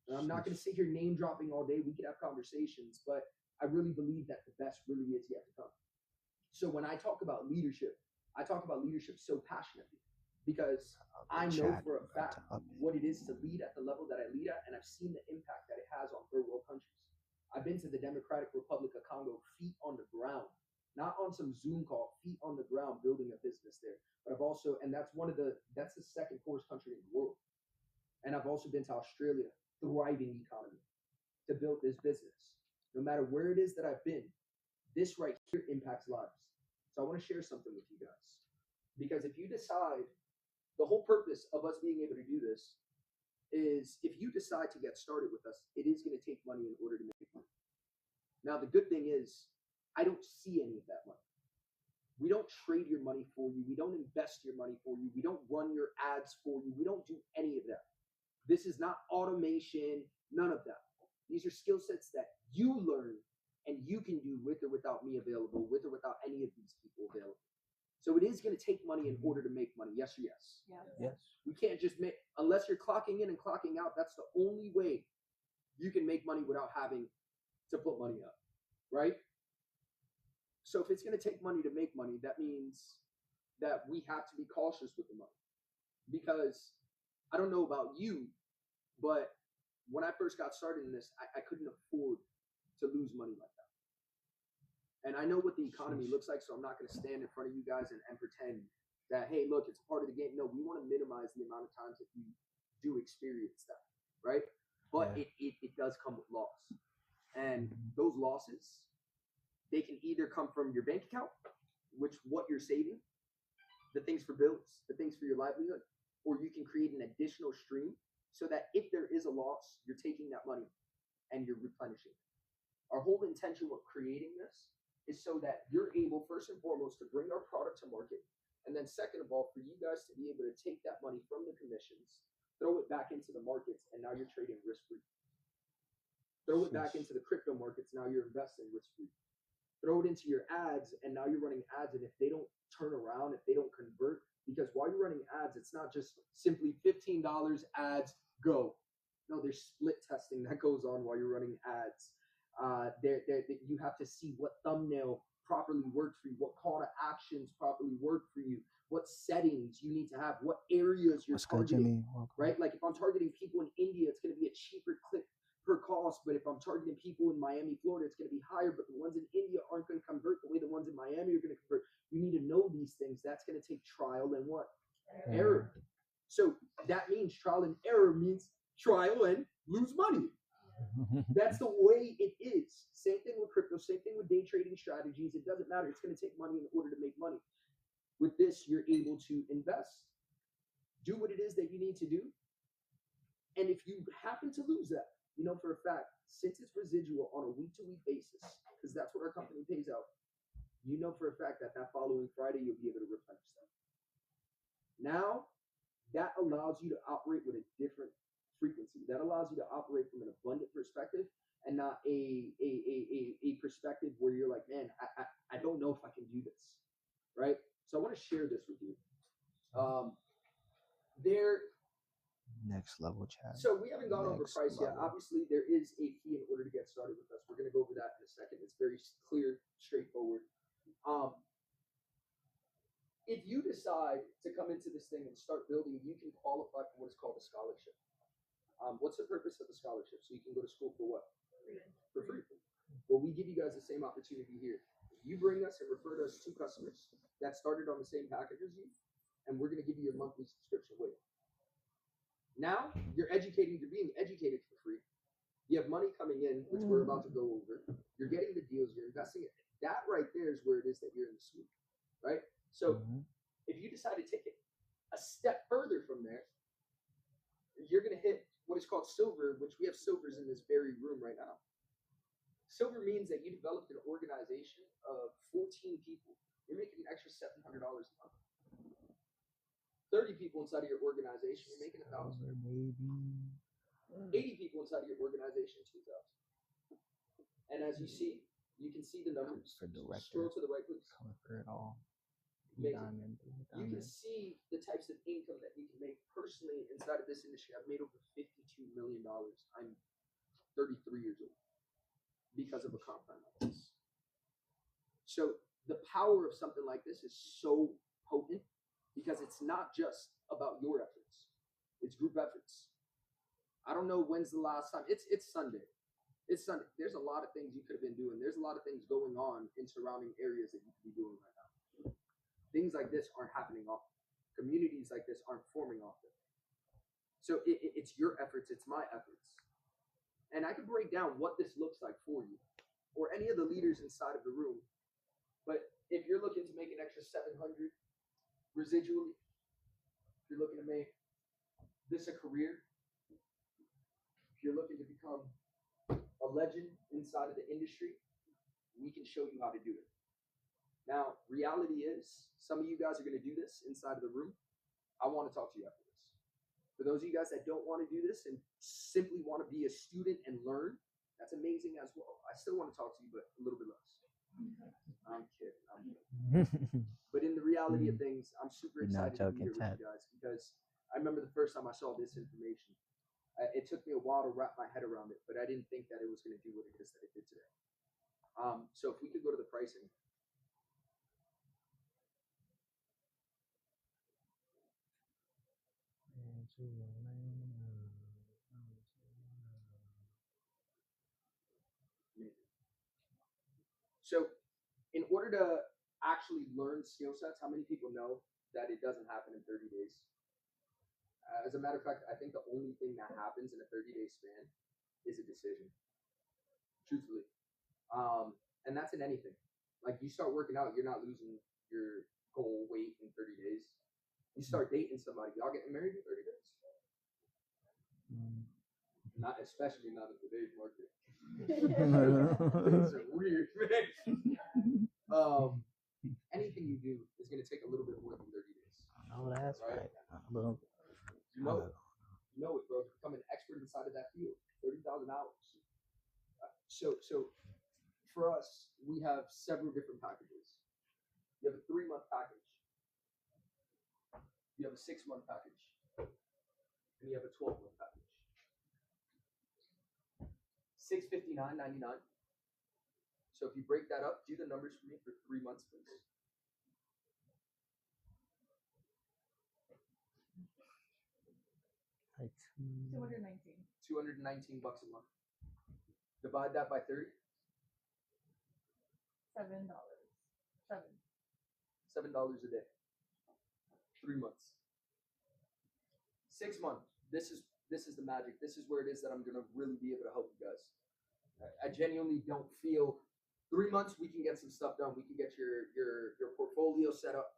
And I'm not going to sit here name dropping all day. We could have conversations, but I really believe that the best really is yet to come. So when I talk about leadership, I talk about leadership so passionately because I know for a fact what it is to lead at the level that I lead at, and I've seen the impact that it has on third world countries. I've been to the Democratic Republic of Congo, feet on the ground, not on some Zoom call, feet on the ground, building a business there. But I've also, and that's the second poorest country in the world. And I've also been to Australia, thriving economy, to build this business. No matter where it is that I've been, this right here impacts lives. So I want to share something with you guys. Because if you decide, the whole purpose of us being able to do this is if you decide to get started with us, it is going to take money in order to make money. Now, the good thing is, I don't see any of that money. We don't trade your money for you. We don't invest your money for you. We don't run your ads for you. We don't do any of that. This is not automation, none of that. These are skill sets that you learn and you can do with or without me available, with or without any of these people available. So it is going to take money in order to make money. Yes or yes? Yes. We can't just make, unless you're clocking in and clocking out, that's the only way you can make money without having to put money up, right? So if it's going to take money to make money, that means that we have to be cautious with the money. Because I don't know about you, but when I first got started in this, I couldn't afford to lose money like that. And I know what the economy looks like, so I'm not going to stand in front of you guys and pretend that, hey, look, it's a part of the game. No, we want to minimize the amount of times that you do experience that, right? But it does come with loss. And those losses, they can either come from your bank account, which what you're saving, the things for bills, the things for your livelihood, or you can create an additional stream so that if there is a loss, you're taking that money and you're replenishing it. Our whole intention of creating this is so that you're able, first and foremost, to bring our product to market. And then second of all, for you guys to be able to take that money from the commissions, throw it back into the markets, and now you're trading risk-free. Throw it back into the crypto markets, now you're investing risk-free. Throw it into your ads, and now you're running ads, and if they don't turn around, if they don't convert, because while you're running ads, it's not just simply $15 ads, go. No, there's split testing that goes on while you're running ads. You have to see what thumbnail properly works for you, what call to actions properly work for you, what settings you need to have, what areas you're What's good, targeting. Jimmy? Welcome. Right? Like if I'm targeting people in India, it's going to be a cheaper click per cost. But if I'm targeting people in Miami, Florida, it's going to be higher. But the ones in India aren't going to convert the way the ones in Miami are going to convert. You need to know these things. That's going to take trial and what? Error. So that means trial and error means trial and lose money. That's the way it is. Same thing with crypto, same thing with day trading strategies. It doesn't matter. It's going to take money in order to make money. With this, you're able to invest, do what it is that you need to do. And if you happen to lose that, you know for a fact, since it's residual on a week-to-week basis, because that's what our company pays out, you know for a fact that that following Friday, you'll be able to replenish that. Now, that allows you to operate with a different frequency. That allows you to operate from an abundant perspective and not a perspective where you're like, man, I don't know if I can do this, right? So I want to share this with you. Next level chat. So we haven't gone over price yet. Obviously, there is a fee in order to get started with us. We're going to go over that in a second. It's very clear, straightforward. If you decide to come into this thing and start building, you can qualify for what is called a scholarship. What's the purpose of the scholarship? So you can go to school for what? For free. Well, we give you guys the same opportunity here. You bring us and refer to us 2 customers that started on the same package as you, and we're going to give you your monthly subscription with it. Now you're being educated for free. You have money coming in, which we're about to go over. You're getting the deals, you're investing it. That right there is where it is that you're in the sweet, right? So if you decide to take it a step further from there, you're going to hit what is called silver, which we have silvers in this very room right now. Silver means that you developed an organization of 14 people. You're making an extra $700 a month. 30 people inside of your organization, you're making $1,000. 80 people inside of your organization, 2,000. And as you see, you can see the numbers. Scroll to the right, please. Color for it all. Diamond. You can see the types of income that you can make personally inside of this industry. I've made over $52 million. I'm 33 years old because of a compound like this. So the power of something like this is so potent because it's not just about your efforts. It's group efforts. I don't know when's the last time. It's Sunday. It's Sunday. There's a lot of things you could have been doing. There's a lot of things going on in surrounding areas that you could be doing right now. Things like this aren't happening often. Communities like this aren't forming often. So it's your efforts, it's my efforts. And I could break down what this looks like for you or any of the leaders inside of the room. But if you're looking to make an extra 700 residually, if you're looking to make this a career, if you're looking to become a legend inside of the industry, we can show you how to do it. Now, reality is, some of you guys are going to do this inside of the room. I want to talk to you after this. For those of you guys that don't want to do this and simply want to be a student and learn, that's amazing as well. I still want to talk to you, but a little bit less. I'm kidding. But in the reality of things, I'm super excited to be here with you guys because I remember the first time I saw this information. It took me a while to wrap my head around it, but I didn't think that it was going to do what it is that it did today. So if we could go to the pricing. So in order to actually learn skill sets, how many people know that it doesn't happen in 30 days? As a matter of fact, I think the only thing that happens in a 30-day span is a decision, truthfully. And that's in anything. Like you start working out, you're not losing your goal weight in 30 days. You start dating somebody, y'all getting married in 30 days. Not especially not in today's market. Things are weird, man. Anything you do is going to take a little bit more than 30 days. Oh, that's right. You know it, bro. Become an expert inside of that field. 30,000 hours. So for us, we have several different packages. You have a 3-month package. You have a 6-month package. And you have a 12-month package. $659.99. So if you break that up, do the numbers for me for 3 months, please. Like 219. $219 a month. Divide that by 30. $7. $7 a day. 3 months. 6 months. This is the magic. This is where it is that I'm gonna really be able to help you guys. I genuinely don't feel 3 months we can get some stuff done. We can get your portfolio set up.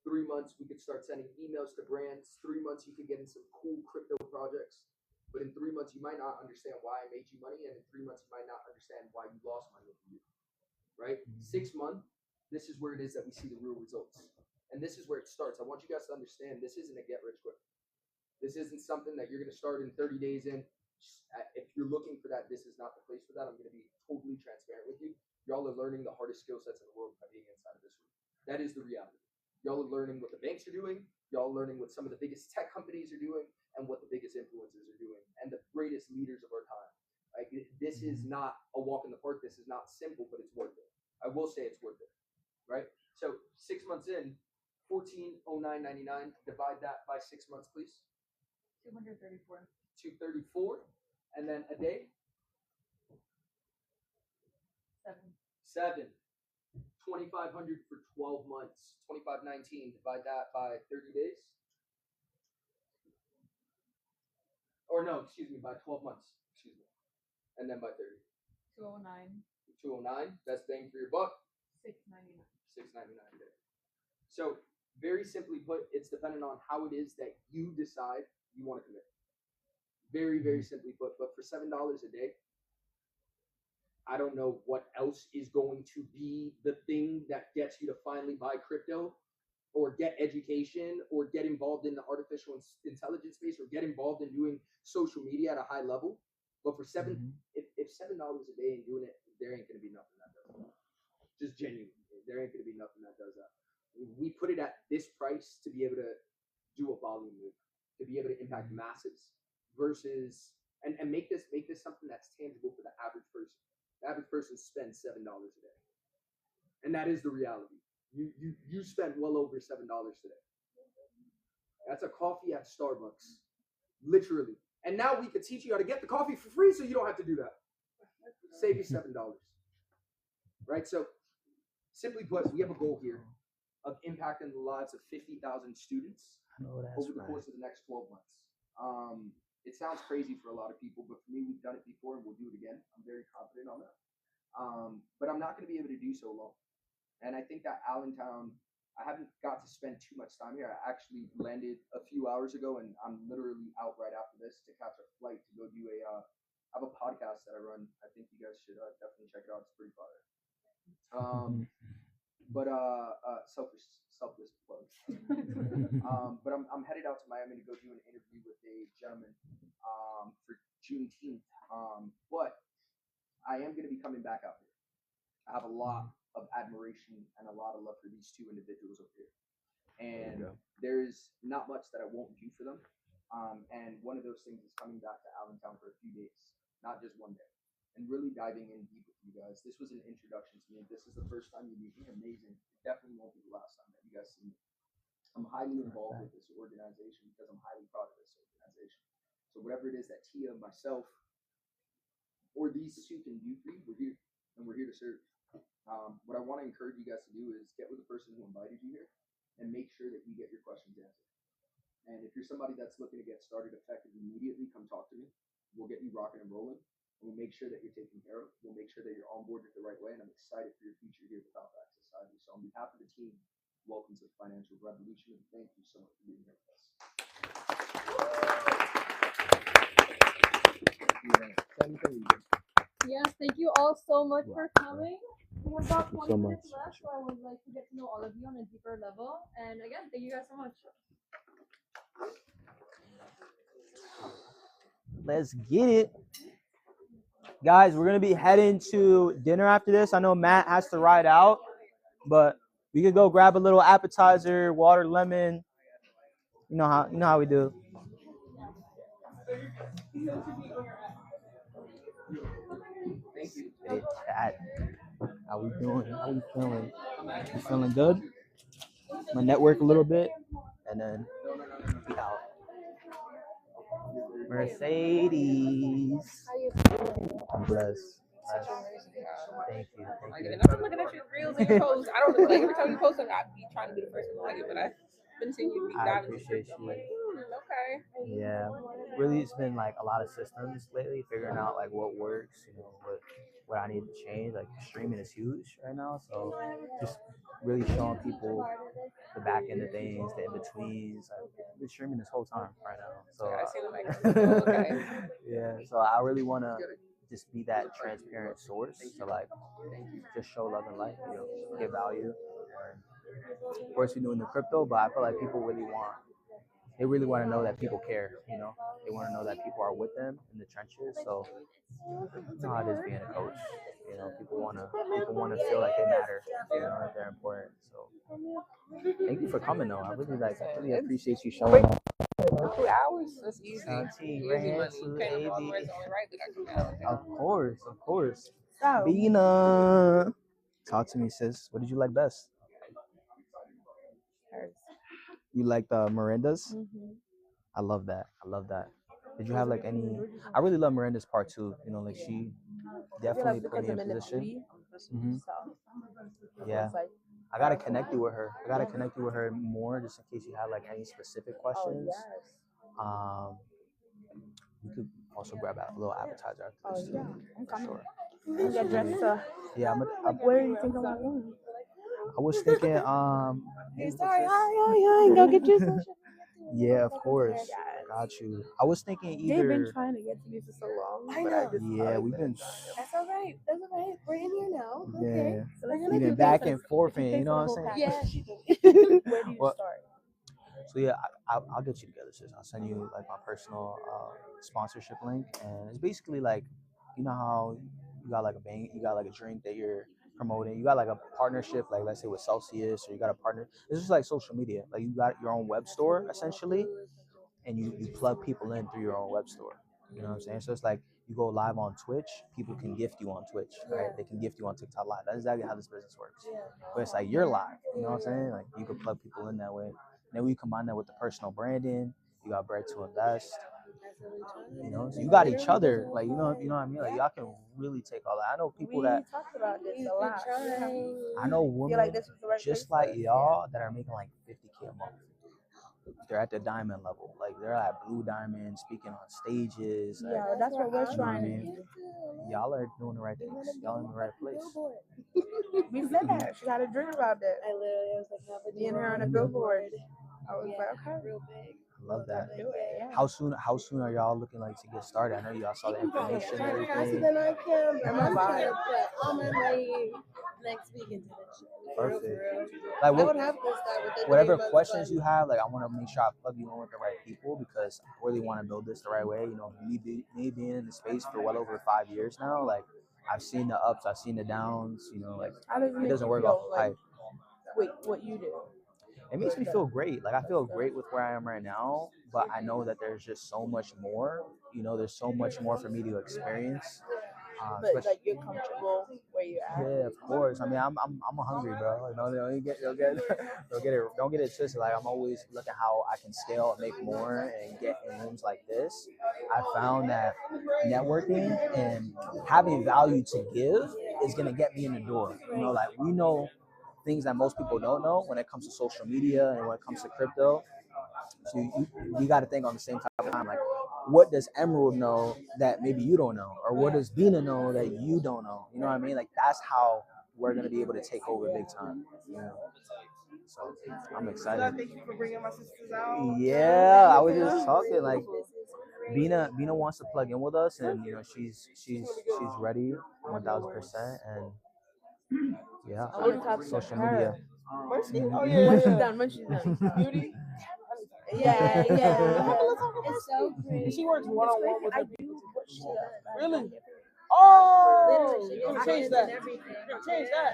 3 months we could start sending emails to brands. 3 months you could get in some cool crypto projects. But in 3 months you might not understand why I made you money, and in 3 months you might not understand why you lost money over you. Right? 6 months, this is where it is that we see the real results. And this is where it starts. I want you guys to understand this isn't a get rich quick. This isn't something that you're going to start in 30 days in. If you're looking for that, this is not the place for that. I'm going to be totally transparent with you. Y'all are learning the hardest skill sets in the world by being inside of this room. That is the reality. Y'all are learning what the banks are doing. Y'all are learning what some of the biggest tech companies are doing and what the biggest influencers are doing and the greatest leaders of our time. Like, this is not a walk in the park. This is not simple, but it's worth it. I will say it's worth it, right? So 6 months in, $1409.99. Divide that by 6 months, please. 234. 234, and then a day. 7. 2,500 for 12 months. 2,519. Divide that by 30 days. Or no, excuse me, by 12 months. Excuse me, and then by 30. 209. 209. Best bang for your buck. 699. 699 a day. So very simply put, it's dependent on how it is that you decide you want to commit. Very, very simply put. But for $7 a day, I don't know what else is going to be the thing that gets you to finally buy crypto or get education or get involved in the artificial intelligence space or get involved in doing social media at a high level. But for if $7 a day and doing it, there ain't going to be nothing that does that. Just genuinely, there ain't going to be nothing that does that. We put it at this price to be able to do a volume move, to be able to impact masses versus and make this something that's tangible for the average person. The average person spends $7 a day, and that is the reality. You spend well over $7 today. That's a coffee at Starbucks, literally. And now we could teach you how to get the coffee for free, so you don't have to do that. Save you $7, right? So, simply put, we have a goal here of impacting the lives of 50,000 students over the course of the next 12 months. It sounds crazy for a lot of people, but for me, we've done it before and we'll do it again. I'm very confident on that. But I'm not going to be able to do so alone. And I think that Allentown, I haven't got to spend too much time here. I actually landed a few hours ago and I'm literally out right after this to catch a flight to go do I have a podcast that I run. I think you guys should definitely check it out. It's pretty fire. But selfless plug. But I'm headed out to Miami to go do an interview with a gentleman for Juneteenth. But I am going to be coming back out here. I have a lot of admiration and a lot of love for these two individuals over here. And there's not much that I won't do for them. And one of those things is coming back to Allentown for a few days, not just one day, and really diving in deep with you guys. This was an introduction to me. If this is the first time you meet me, amazing. It definitely won't be the last time that you guys see me. I'm highly involved with this organization because I'm highly proud of this organization. So whatever it is that Tia, myself, or these two can do for you, we're here, and we're here to serve. What I want to encourage you guys to do is get with the person who invited you here and make sure that you get your questions answered. And if you're somebody that's looking to get started effective immediately, come talk to me. We'll get you rocking and rolling. And we'll make sure that you're taken care of. We'll make sure that you're onboarded the right way. And I'm excited for your future here with Outback Society. So on behalf of the team, welcome to the Financial Revolution. And thank you so much for being here with us. Yes, thank you all so much for coming. We have about 20 minutes left, so I would like to get to know all of you on a deeper level. And again, thank you guys so much. Let's get it. Guys, we're going to be heading to dinner after this. I know Matt has to ride out, but we could go grab a little appetizer, water, lemon. You know how we do. Get it, chat. How we doing? How we feeling? You feeling good? My network a little bit, and then be out. Mercedes. I'm blessed. Blessed. Thank you. Thank you. I'm looking at your reels and your posts. I don't like every time you post something, I be trying to be the first one to like it, but I've been seeing you deep I dive into appreciate stuff. I'm you. like, okay. Yeah, really, it's been like a lot of systems lately, figuring out like what works, what I need to change. Like streaming is huge right now, so just really showing people the back end of things, the in betweens. I've been streaming this whole time right now, so I see the back end. Okay. yeah. So I really want to just be that transparent source to like just show love and light, give value. And of course, we're doing the crypto, but I feel like people they really want to know that people care, They want to know that people are with them in the trenches. So you know how it is being a coach. People wanna feel like they matter, that they're important. So thank you for coming though. I really appreciate you showing up. 2 hours? That's easy. Easy money. ran You to can't AB. only right we got to come out. Of course. Bina. Talk to me, sis. What did you like best? You like the Mirandas? I love that. Did you have like any? I really love Miranda's part too. Like she definitely put me in position. Yeah, I gotta connect you with her. More, just in case you have like any specific questions. We could also grab a little appetizer after this too. For sure. Get dressed. Yeah, Where do you think I'm going? I was thinking, Sorry, hi, go get your social. yeah, of course. Got you. I was thinking They've been either. trying to get to me for so long. I know. Yeah, we've been. That's all right. We're in here now. Yeah, So we've been back and forth, and you know what I'm saying. Yeah, she Where do you Well, start? So yeah, I'll get you together, sis. I'll send you like my personal sponsorship link, and it's basically like, how you got like you got like a drink that you're promoting. You got like a partnership, like let's say with Celsius, or you got a partner. This is like social media. Like you got your own web store essentially, and you plug people in through your own web store. You know what I'm saying? So it's like you go live on Twitch, people can gift you on Twitch, right? They can gift you on TikTok Live. That's exactly how this business works. But it's like you're live, you know what I'm saying? Like you can plug people in that way. And then we combine that with the personal branding. You got bread to invest. So you got each other. Like you know what I mean? Like y'all can really take all that. I know people We that talked about this a lot. I know women like this was the right just place like y'all that are making like $50K a month. They're at the diamond level, like they're at blue diamond, speaking on stages. Like, Yeah, that's what we're trying to do. Y'all are doing the right things. Y'all in the right place. We said that. She had a dream about that. I was like, Being her on a billboard. I was like, okay. real big. I love that. Do it. Yeah. How soon are y'all looking like to get started? I know y'all saw the information and everything. Then I can. I'm about to put all my money next week into this shit. Perfect. I Like would have to start with the whatever 3 months, questions but you have, like I want to make sure I plug you in with the right people because I really want to build this the right way. Me being in the space for well over 5 years now, like I've seen the ups, I've seen the downs. Like it doesn't work off the pipe. Wait, what you do? It makes me feel great. Like I feel great with where I am right now, but I know that there's just so much more. There's so much more for me to experience. But like you're comfortable where you're at. Yeah, of course. I mean, I'm a hungry, bro. Don't get it twisted. Like I'm always looking how I can scale and make more and get in rooms like this. I found that networking and having value to give is gonna get me in the door. Like we know things that most people don't know when it comes to social media and when it comes to crypto. So you got to think on the same type of time, like what does Emerald know that maybe you don't know, or what does Bina know that you don't know? You know what I mean? Like that's how we're gonna be able to take over big time. So I'm excited. thank you for bringing my sisters out. Yeah, I was just talking like Bina wants to plug in with us, and she's ready 1,000%, and yeah, social media. Where's she? Oh, When yeah. she's done. Beauty. Yeah. It's so great. She works one-on-one with I her. do what she does. Really? Oh, Literally, you're gonna change that. You're gonna change that.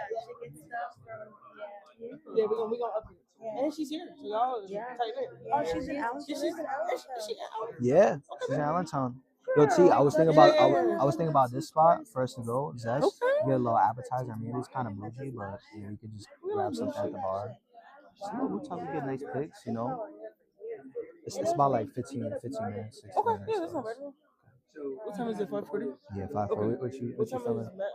Yeah, we're gonna up it. And she's here, so y'all tight in. Oh, she's in Allentown. Is she in Allentown? Yeah, she's in Allentown. Yo, T, I was thinking about Yeah. I was thinking about this spot for us to go. Zest, Okay. get a little appetizer. I mean, it's kind of bougie, but you know, we could just grab something at the bar. Just a little rooftop, we get nice pics, you know. It's about like 15 minutes, 16 Okay, minutes. yeah, that's So not bad. What time is it? 5:40. yeah, 5 Okay. What you What feeling? time is Matt?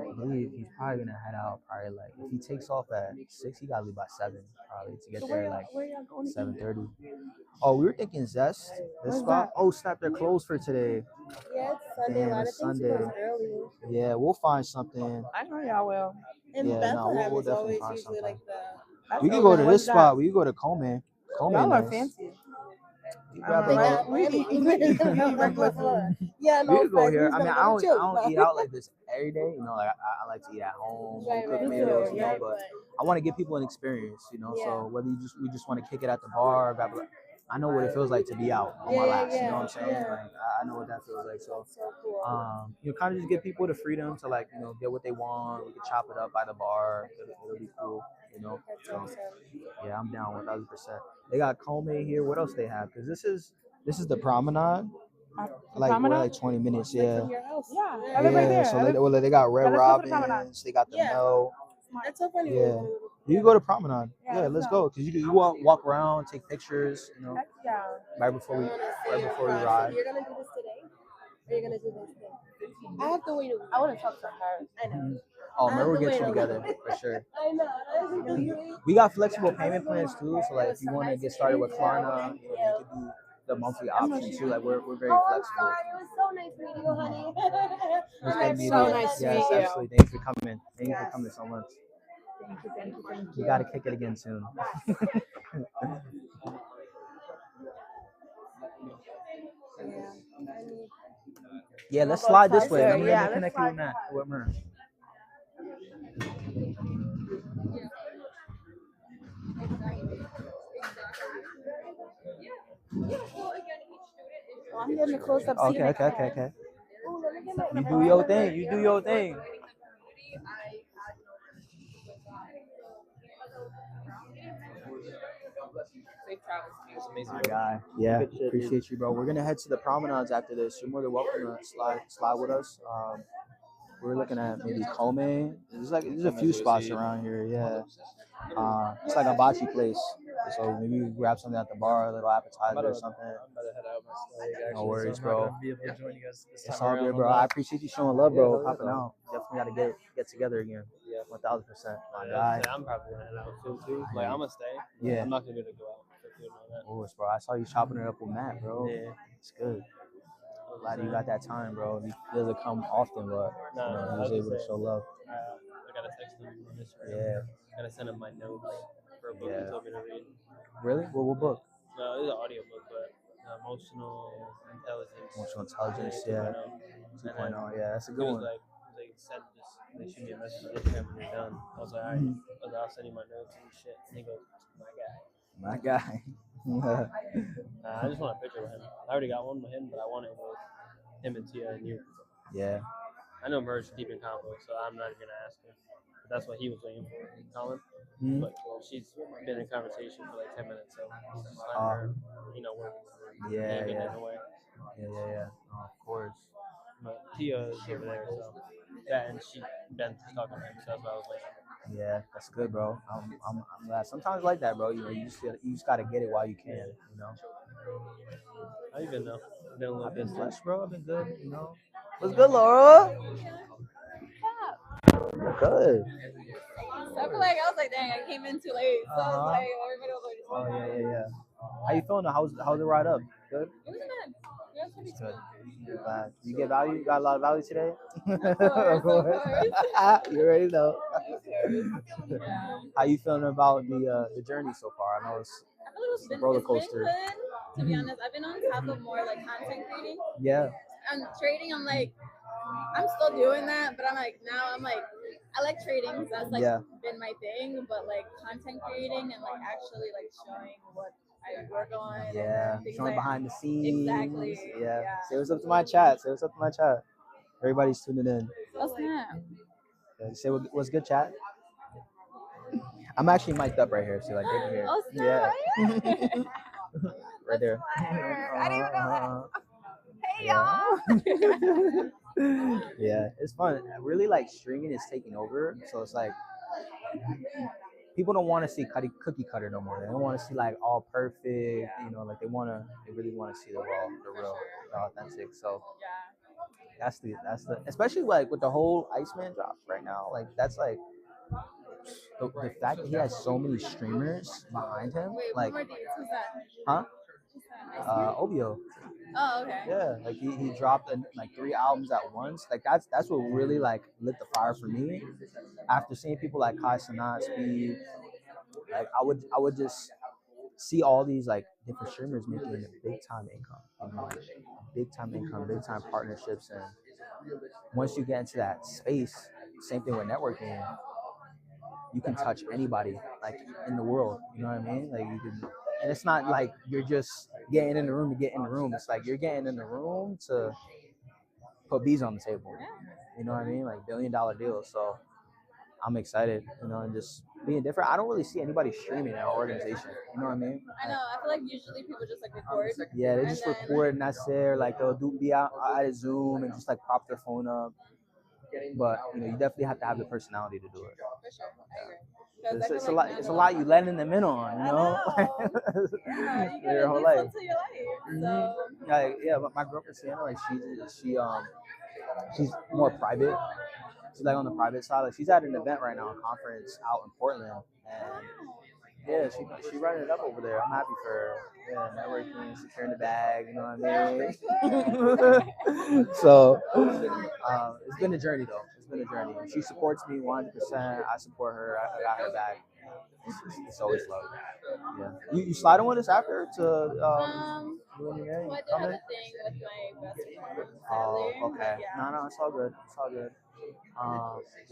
I believe he's probably gonna head out probably like if he takes off at 6, he gotta leave by 7 probably to get So there like where y'all going? 7:30. Oh, we were thinking Zest. This Where's spot. that? Oh, snap! They're closed for today. Yeah, it's Sunday. Damn, A lot it's of things Sunday. close early. Yeah, we'll find something. I know y'all will. And Yeah, no, Bethlehem we'll is definitely always find usually something. like the. That's We can open. go to What's this that? spot. We can go to Coleman. Coleman Y'all are nice. fancy. You I'm grab a alright. little. We eat regular food. Yeah, We no could go offense. here. Who's I mean, gonna I go don't, to I chill? don't eat out like this every day. You know, like I like to eat at home, Right, cook right, meals, right, you know. right, But I want to give people an experience, you know. Yeah. So whether we just want to kick it at the bar, grab a, I know what it feels like to be out on my laps. You know what I'm saying? Yeah. Like I know what that feels like. So, So cool. you know, kind of just give people the freedom to like, you know, get what they want. We can chop it up by the bar. It'll be cool, you know. That's So awesome. yeah, I'm down 1,000%. They got Coleman here. What else they have? Because this is the promenade. Like we're like 20 minutes. Like Yeah. from your house. Yeah, I live right there. So I live- they got Red let's go to the promenade. Robins. They got the Yeah. Mel. That's so funny. Yeah. You can go to promenade. Yeah, Yeah, let's let's go. go. Cause you walk around, take pictures. You know, Heck yeah. right before we I wanna see right your before we process. ride. You're gonna do this today? Or you're gonna do this thing? I have to wait a week. I would have talked to her. I know. Oh, I have remember to we get wait you a together little. for sure. I know. We got flexible payment plans too. So like if you want to get started with Klarna, you know, you can do the monthly option too. Like we're very Oh, I'm flexible. sorry. It was so nice meeting you, honey. It's I been meeting so you. nice to Yes, meet you. absolutely. Thanks for coming. Thank you for coming so much. Thank you. We gotta kick it again soon. Yeah, let's slide this way. Let me Yeah, connect you with Matt. With Mer. Oh, I'm getting a close up. Okay. You do your thing. You do your thing. Safe travels. It's amazing. My guy. Yeah, appreciate you, bro. We're gonna head to the promenades after this. You're more than welcome to slide with us. We're looking at maybe Coleman. There's a few spots around here. Yeah. It's like a bocce place. So maybe we grab something at the bar, a little appetizer or something. I'm about to head out my leg, actually, No worries, so I'm bro. not gonna be able to join you guys this It's time all around good, on bro. that. I appreciate you showing love, bro. Yeah, Popping bro. out. Definitely gotta get together again. Yeah. 1,000%. My Yeah, guy. I'm probably gonna head out soon too. Like I'm gonna stay. Yeah. I'm not gonna be able to go out for food and all that. Of course, bro. I saw you chopping it up with Matt, bro. Yeah. It's good. Glad you got that time, bro. He doesn't come often, but you know, he was able to show love. I gotta text him on Instagram. Yeah. Gotta send him my notes for a book Yeah. he told me to read. Really? What book? No, it's an audio book, but emotional intelligence. Emotional intelligence, 2.0. yeah. And then 2.0, yeah, that's a he good was one. like, send just they shoot me a message on Instagram when you're done. I was like, all right. I'll send you my notes and shit. And he goes, my guy. I just want a picture with him. I already got one with him, but I want it with him and Tia and you. Yeah. I know Merge keep in convo, so I'm not gonna ask her. But that's what he was waiting for, Colin. Mhm. But she's been in conversation for like 10 minutes, so just let her, work. Yeah. Get in the way. Yeah. Oh, of course. But Tia is over there, so that and Ben's talking to him, so that's what I was waiting. Yeah, that's good, bro. I'm glad. Sometimes like that, bro. You know, you just gotta get it while you can. You know. How you been though? Been a little I've been busy. blessed, bro. I've been good. You know. What's good, Laura? Good. So I feel like I was like, dang, I came in too late. So I was like, everybody was already Oh yeah. How you feeling? How's the ride up? Good. It was good. Yeah, it was Good. Glad. You get value? You got a lot of value today? Of course. You already know. Yeah. How you feeling about the journey so far? I know it's I feel like it's roller been coaster. good. To be honest, I've been on top of more like content creating. Yeah. And trading, I'm still doing that, but I like trading. So that's been my thing. But like content creating and like actually like showing what I work on. Yeah. And things Showing behind the scenes. Exactly. Yeah. Yeah. Say what's up to my chat. Everybody's tuning in. What's that? Yeah, say what's good, chat. I'm actually mic'd up right here. So like right here. Oh, Yeah. Right there. I didn't even know that. Yeah, it's fun. Really, like streaming is taking over. So it's like people don't want to see cookie cutter no more. They don't want to see like all perfect. Like they really want to see the raw, the authentic. So that's the especially like with the whole Iceman drop right now. Like that's like the fact that he has so many streamers behind him. Wait, Like, one more date. Who's that? huh? Who's that? Obio. Oh, okay. Yeah, like he dropped like 3 albums at once. Like that's what really like lit the fire for me. After seeing people like Kai Cenat, Speed, like I would just see all these like different streamers making a big time income, big time partnerships, and once you get into that space, same thing with networking. You can touch anybody like in the world. You know what I mean? Like you can, and it's not like you're just getting in the room to get in the room. It's like you're getting in the room to put bees on the table. You know what I mean? Like $1 billion deals. So I'm excited, and just being different. I don't really see anybody streaming in our organization. You know what I mean? I know. I feel like usually people just like record. Yeah, they just record and that's it. Like they'll be out at Zoom and just like prop their phone up. But you definitely have to have the personality to do it. For sure, I agree. It's a lot. It's a lot you letting them in on. You know. Yeah, you Their whole live life. up to your life. So. Like but my girlfriend Sienna, like she's more private. She's like on the private side. Like she's at an event right now, a conference out in Portland, and yeah, she running it up over there. I'm happy for her. Yeah, networking, securing the bag. You know what I mean? So it's been a journey though. It's been a journey. She supports me 100%. I support her. I got her back. It's always love. Yeah. You sliding with us after to Well, I did have a thing with my best friend. Oh, Sadly. okay. Yeah. No, it's all good. It's all good.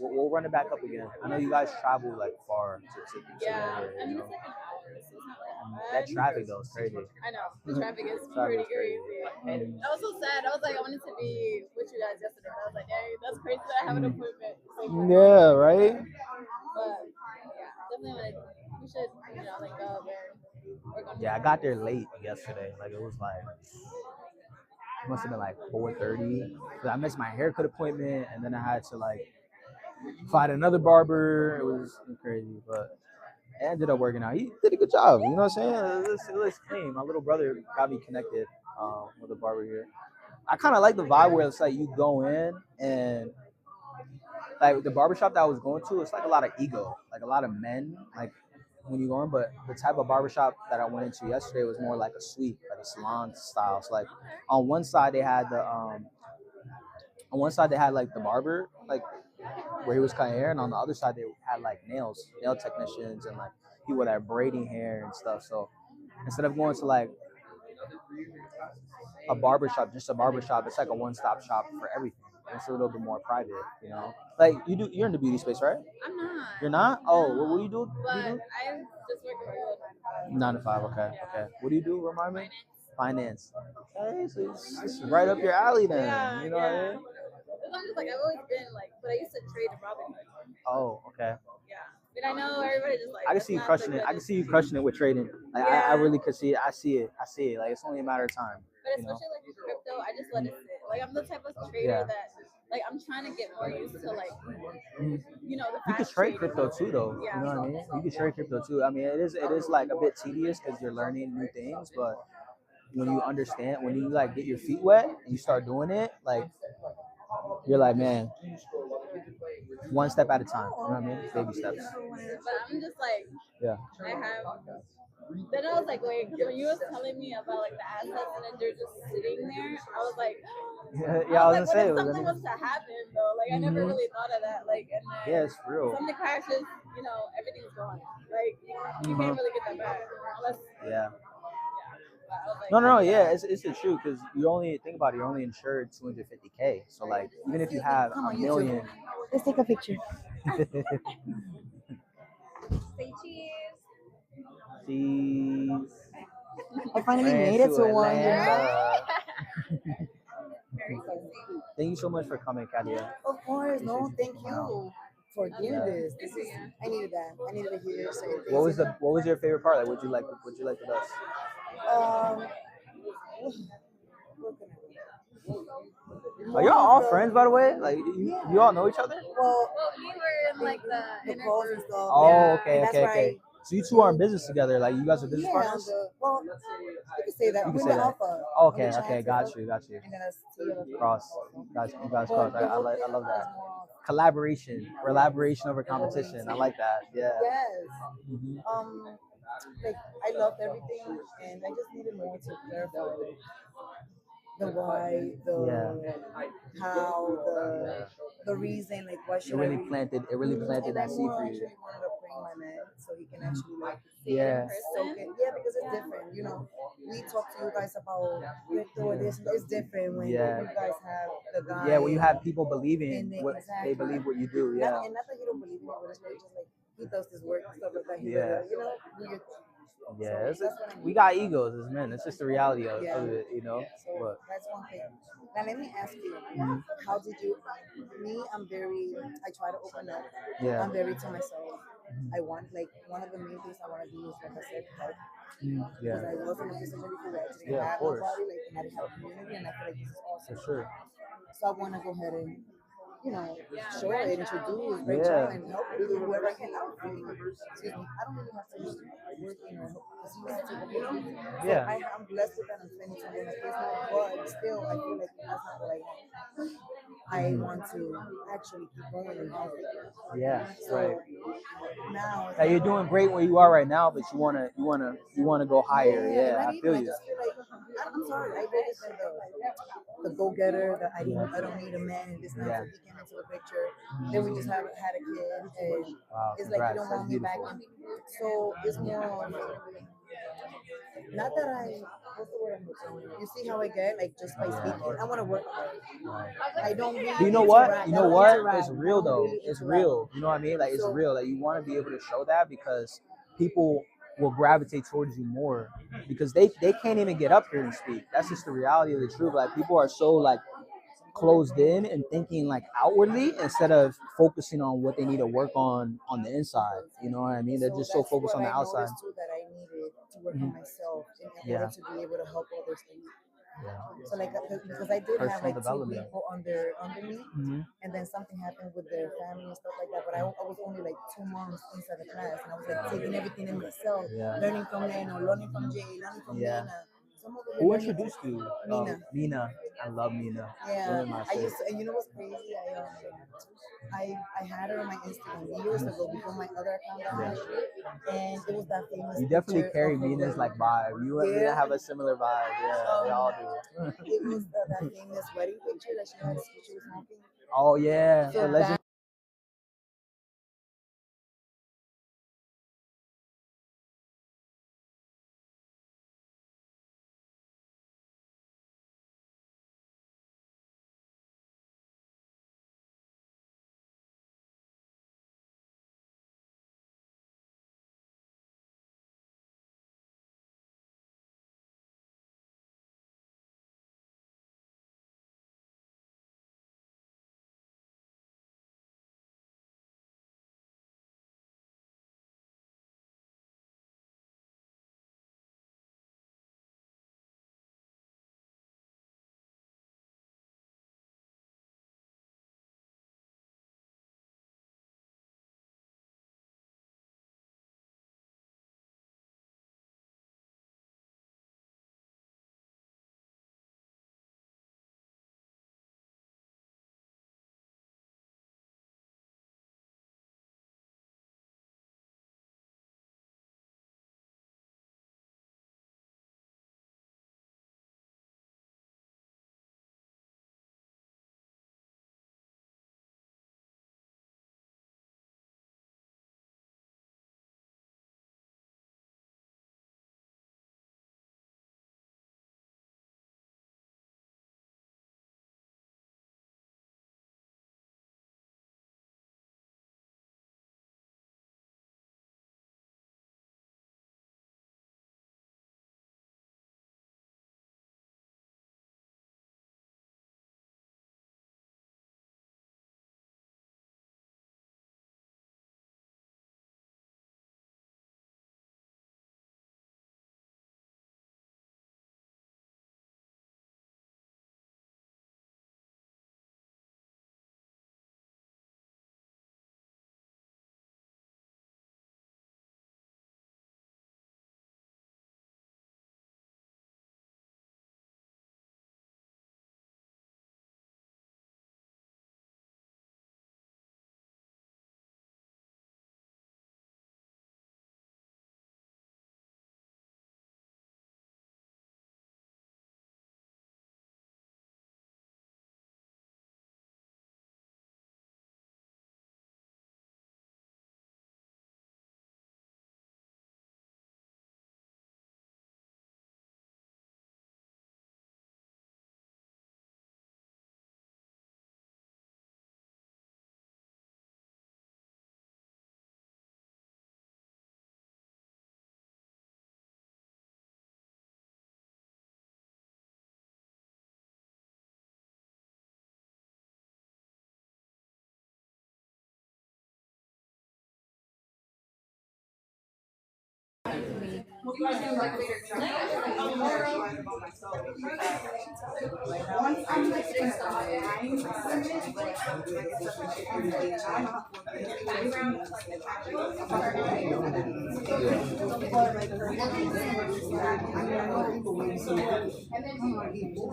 We'll run it back up again. I know you guys travel like far to Yeah, there, I mean it's like an hour, so it's not that that bad. traffic though is crazy. I know the traffic is Traffic pretty is crazy. crazy. I was so sad. I was like, I wanted to be with you guys yesterday. I was like, hey, that's crazy that I have an appointment. Yeah, right. But yeah, definitely we should like go there. Yeah, I got there late yesterday. Like it was like must have been like 4:30. I missed my haircut appointment, and then I had to like find another barber. It was crazy, but it ended up working out. He did a good job. You know what I'm saying? It looks clean. My little brother got me connected with a barber here. I kind of like the vibe where it's like you go in and like the barbershop that I was going to, it's like a lot of ego, like a lot of men, like when you go in. But the type of barbershop that I went into yesterday was more like a suite, like a salon style. So like on one side they had like the barber, like where he was cutting hair, and on the other side they had like nail technicians and like people that are braiding hair and stuff. So instead of going to like a barbershop, just a barbershop, it's like a one-stop shop for everything. It's a little bit more private, Like you're in the beauty space, right? I'm not. You're not? Oh, what do you do? But I just work a regular 9 to 5. Okay, okay. What do you do? Remind me. Finance. Okay, so it's right up your alley then. Yeah, you know what I mean? I'm just like I've always been like, but I used to trade in Robinhood. Oh, okay. Yeah, but I know everybody just like. I can see you crushing it. I can see you crushing it with trading. Like I really could see it. I see it. Like it's only a matter of time. But especially like with crypto, I just let it sit. Like I'm the type of trader that like I'm trying to get more used to like the You fast can trade trading. crypto too, though. Yeah. You know what I mean? You can trade crypto too. I mean, it is like a bit tedious because you're learning new things, but when you understand, when you like get your feet wet and you start doing it, like you're like, man, one step at a time. You know what I mean? Baby steps. But I'm just like, yeah. I have. Then I was like, wait, because when you was telling me about like the assets and then they're just sitting there, I was like, I was like, what if something was to happen though? Like I never really thought of that. Like, and then it's real. something crashes, everything's gone. Like you can't really get that back unless. Yeah. Like, No. Yeah, it's the truth because you only think about it. You're only insured $250K. So like, even if you have a million. Let's take a picture. Say cheese. Cheese. I finally made it to one. Thank you so much for coming, Katia. Of course, no, thank you for doing this. I needed that. I needed to hear certain things. What was your favorite part? Like, what'd you like the best? Are y'all all friends, by the way? Like, you all know each other? Well, Well, we were in like the inner calls and group. stuff. Oh, Yeah. okay, And that's okay, why okay. So you two are in business together. Like, you guys are business Yeah, partners? well, you can say that. You can We're say the that. alpha. Okay, On the okay, chats got and stuff. you, got you. And then that's Tia. Cross, you guys cross. But the I whole thing love that. is more of- Collaboration over competition. I like that. Yeah. Yes. Mhm. Like I loved everything, and I just needed more to clarify the why, the how, the reason, like why It should really I read? planted And I that seed more for you. actually wanted to bring my man so he can actually like Yeah. soak it. Yeah, because it's different. You know, we talk to you guys about crypto or this. It's different when Yeah. you guys have the guy. Yeah, when you have people believing and they, what exactly. they believe what you do. Yeah. And not that he don't believe in it, but it's like just like he does this work and stuff like that. He Yeah. you know, do your Yeah, so that's what I mean. we got egos as men. It's just the reality of it, you know. So But that's one thing. Now let me ask you, how did you? Me, I'm very. I try to open up. yeah, I'm very to myself. I want like one of the main things I want to do is like I said, help. Because I was in a position before where I didn't Yeah, of have course. nobody, like and I didn't have a community, and I feel like this is awesome. For sure. So I want to go ahead and show it, introduce, branch Yeah. out, and help whoever I can help. Excuse me. I don't really have to working or because he was taking care of me. So Yeah. I'm blessed with that in 2020 in my case now, but still I feel like that's not what I want. I want to actually keep going and help. Yeah. So Right. now Now you're doing great where you are right now, but you wanna go higher. Yeah, I feel I you. just feel like I'm sorry. I've always been the go-getter. That I don't need a man and this now. Yeah. So he came into the picture. Then we just had a kid, and Wow, it's like you congrats. don't That's want me back. beautiful. So it's more of not that what's the word I'm looking for? You see how I get like just by speaking. I want to work hard. I don't really. But you know what? interact. You I know don't what? interact. It's I real don't though. really It's interact. real. You know what I mean? Like it's So- real. Like you want to be able to show that because people will gravitate towards you more because they can't even get up here and speak. That's just the reality of the truth. Like people are so like closed in and thinking like outwardly instead of focusing on what they need to work on the inside. You know what I mean? They're just so that's focused on what the I outside. noticed too, that I needed to work on myself in Yeah. order to be able to help others. Yeah. So like because I did have Personal like two development. people under me, Mhm. and then something happened with their family and stuff like that. But I was only like 2 months inside the class, and I was like taking everything in myself, Yeah. learning from Leno, learning from Jay, learning from Yeah. Nina. Some of Who introduced you? Nina. Mina. I love Mina. Yeah, My I shit. used to, and you know what's crazy? I had her on my Instagram years ago before my other account died, and it was that famous. You definitely picture carry of her Mina's with- like vibe. You and Mina have a similar vibe. Yeah, we all do. It was that famous wedding picture that she was smoking. Oh yeah, So the legend.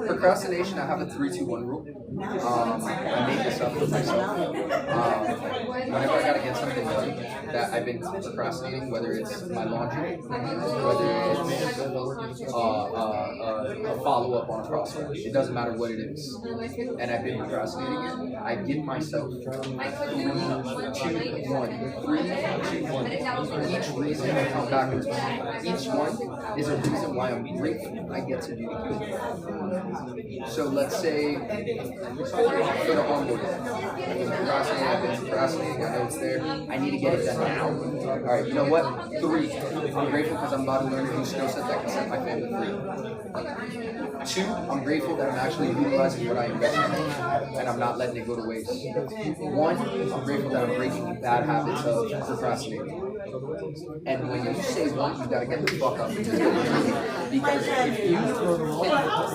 Procrastination, I have a 3-2-1 rule. I made this up for myself. Whenever I gotta get something done that I've been procrastinating, whether it's my laundry, whether it's a follow-up on a prospect, it doesn't matter what it is, and I've been procrastinating it, I give myself 3, 2, 1. Each reason I come back with each one is a reason why I'm grateful I get to do it. So let's say for the onboarding, I've been procrastinating, I know it's there, I need to get it done now. Alright, you know what? 3, I'm grateful because I'm about to learn a new skill set that can set my family free. 2, I'm grateful that I'm actually utilizing what I invested in and I'm not letting it go to waste. 1, I'm grateful that I'm breaking bad habits of procrastinating. And when you say 1, you gotta get the fuck up. Because if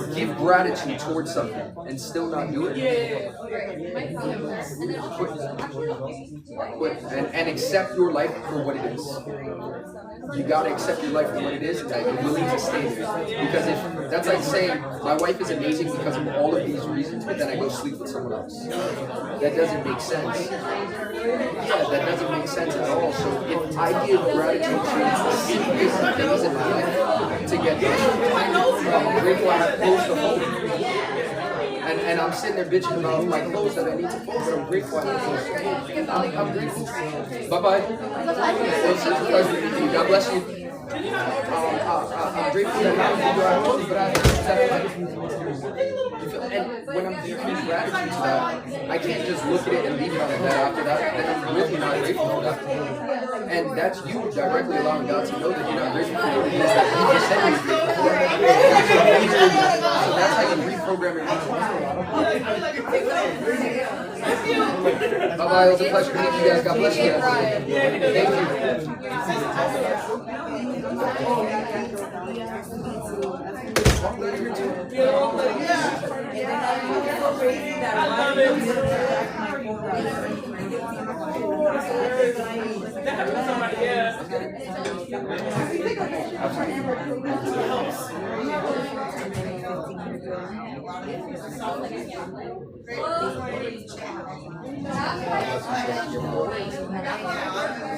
you give gratitude towards something and still not do it, quit. And accept your life for what it is. You gotta accept your life for what it is, that you're willing to stay there. Because if that's like saying my wife is amazing because of all of these reasons, but then I go sleep with someone else. That doesn't make sense. Yeah, that doesn't make sense at all. So if I give gratitude to the simplest things in my life to get done, I'm grateful I have clothes to hold. And I'm sitting there bitching about my clothes that I need to fold, but I'm grateful I have clothes to hold. I'm grateful. Bye-bye. It was such a pleasure to meet you. God bless you. I'm grateful that not only do I have clothes, but I have better life. And when I'm giving gratitude to that, I can't just look at it and leave it on the bed after that. Then I'm really not grateful for that. And that's you directly allowing God to know that you're not grateful for what it is that He just said you're grateful for. So that's how you reprogram your mind. Bye-bye. It was a pleasure meeting you guys. God bless you guys. Thank you.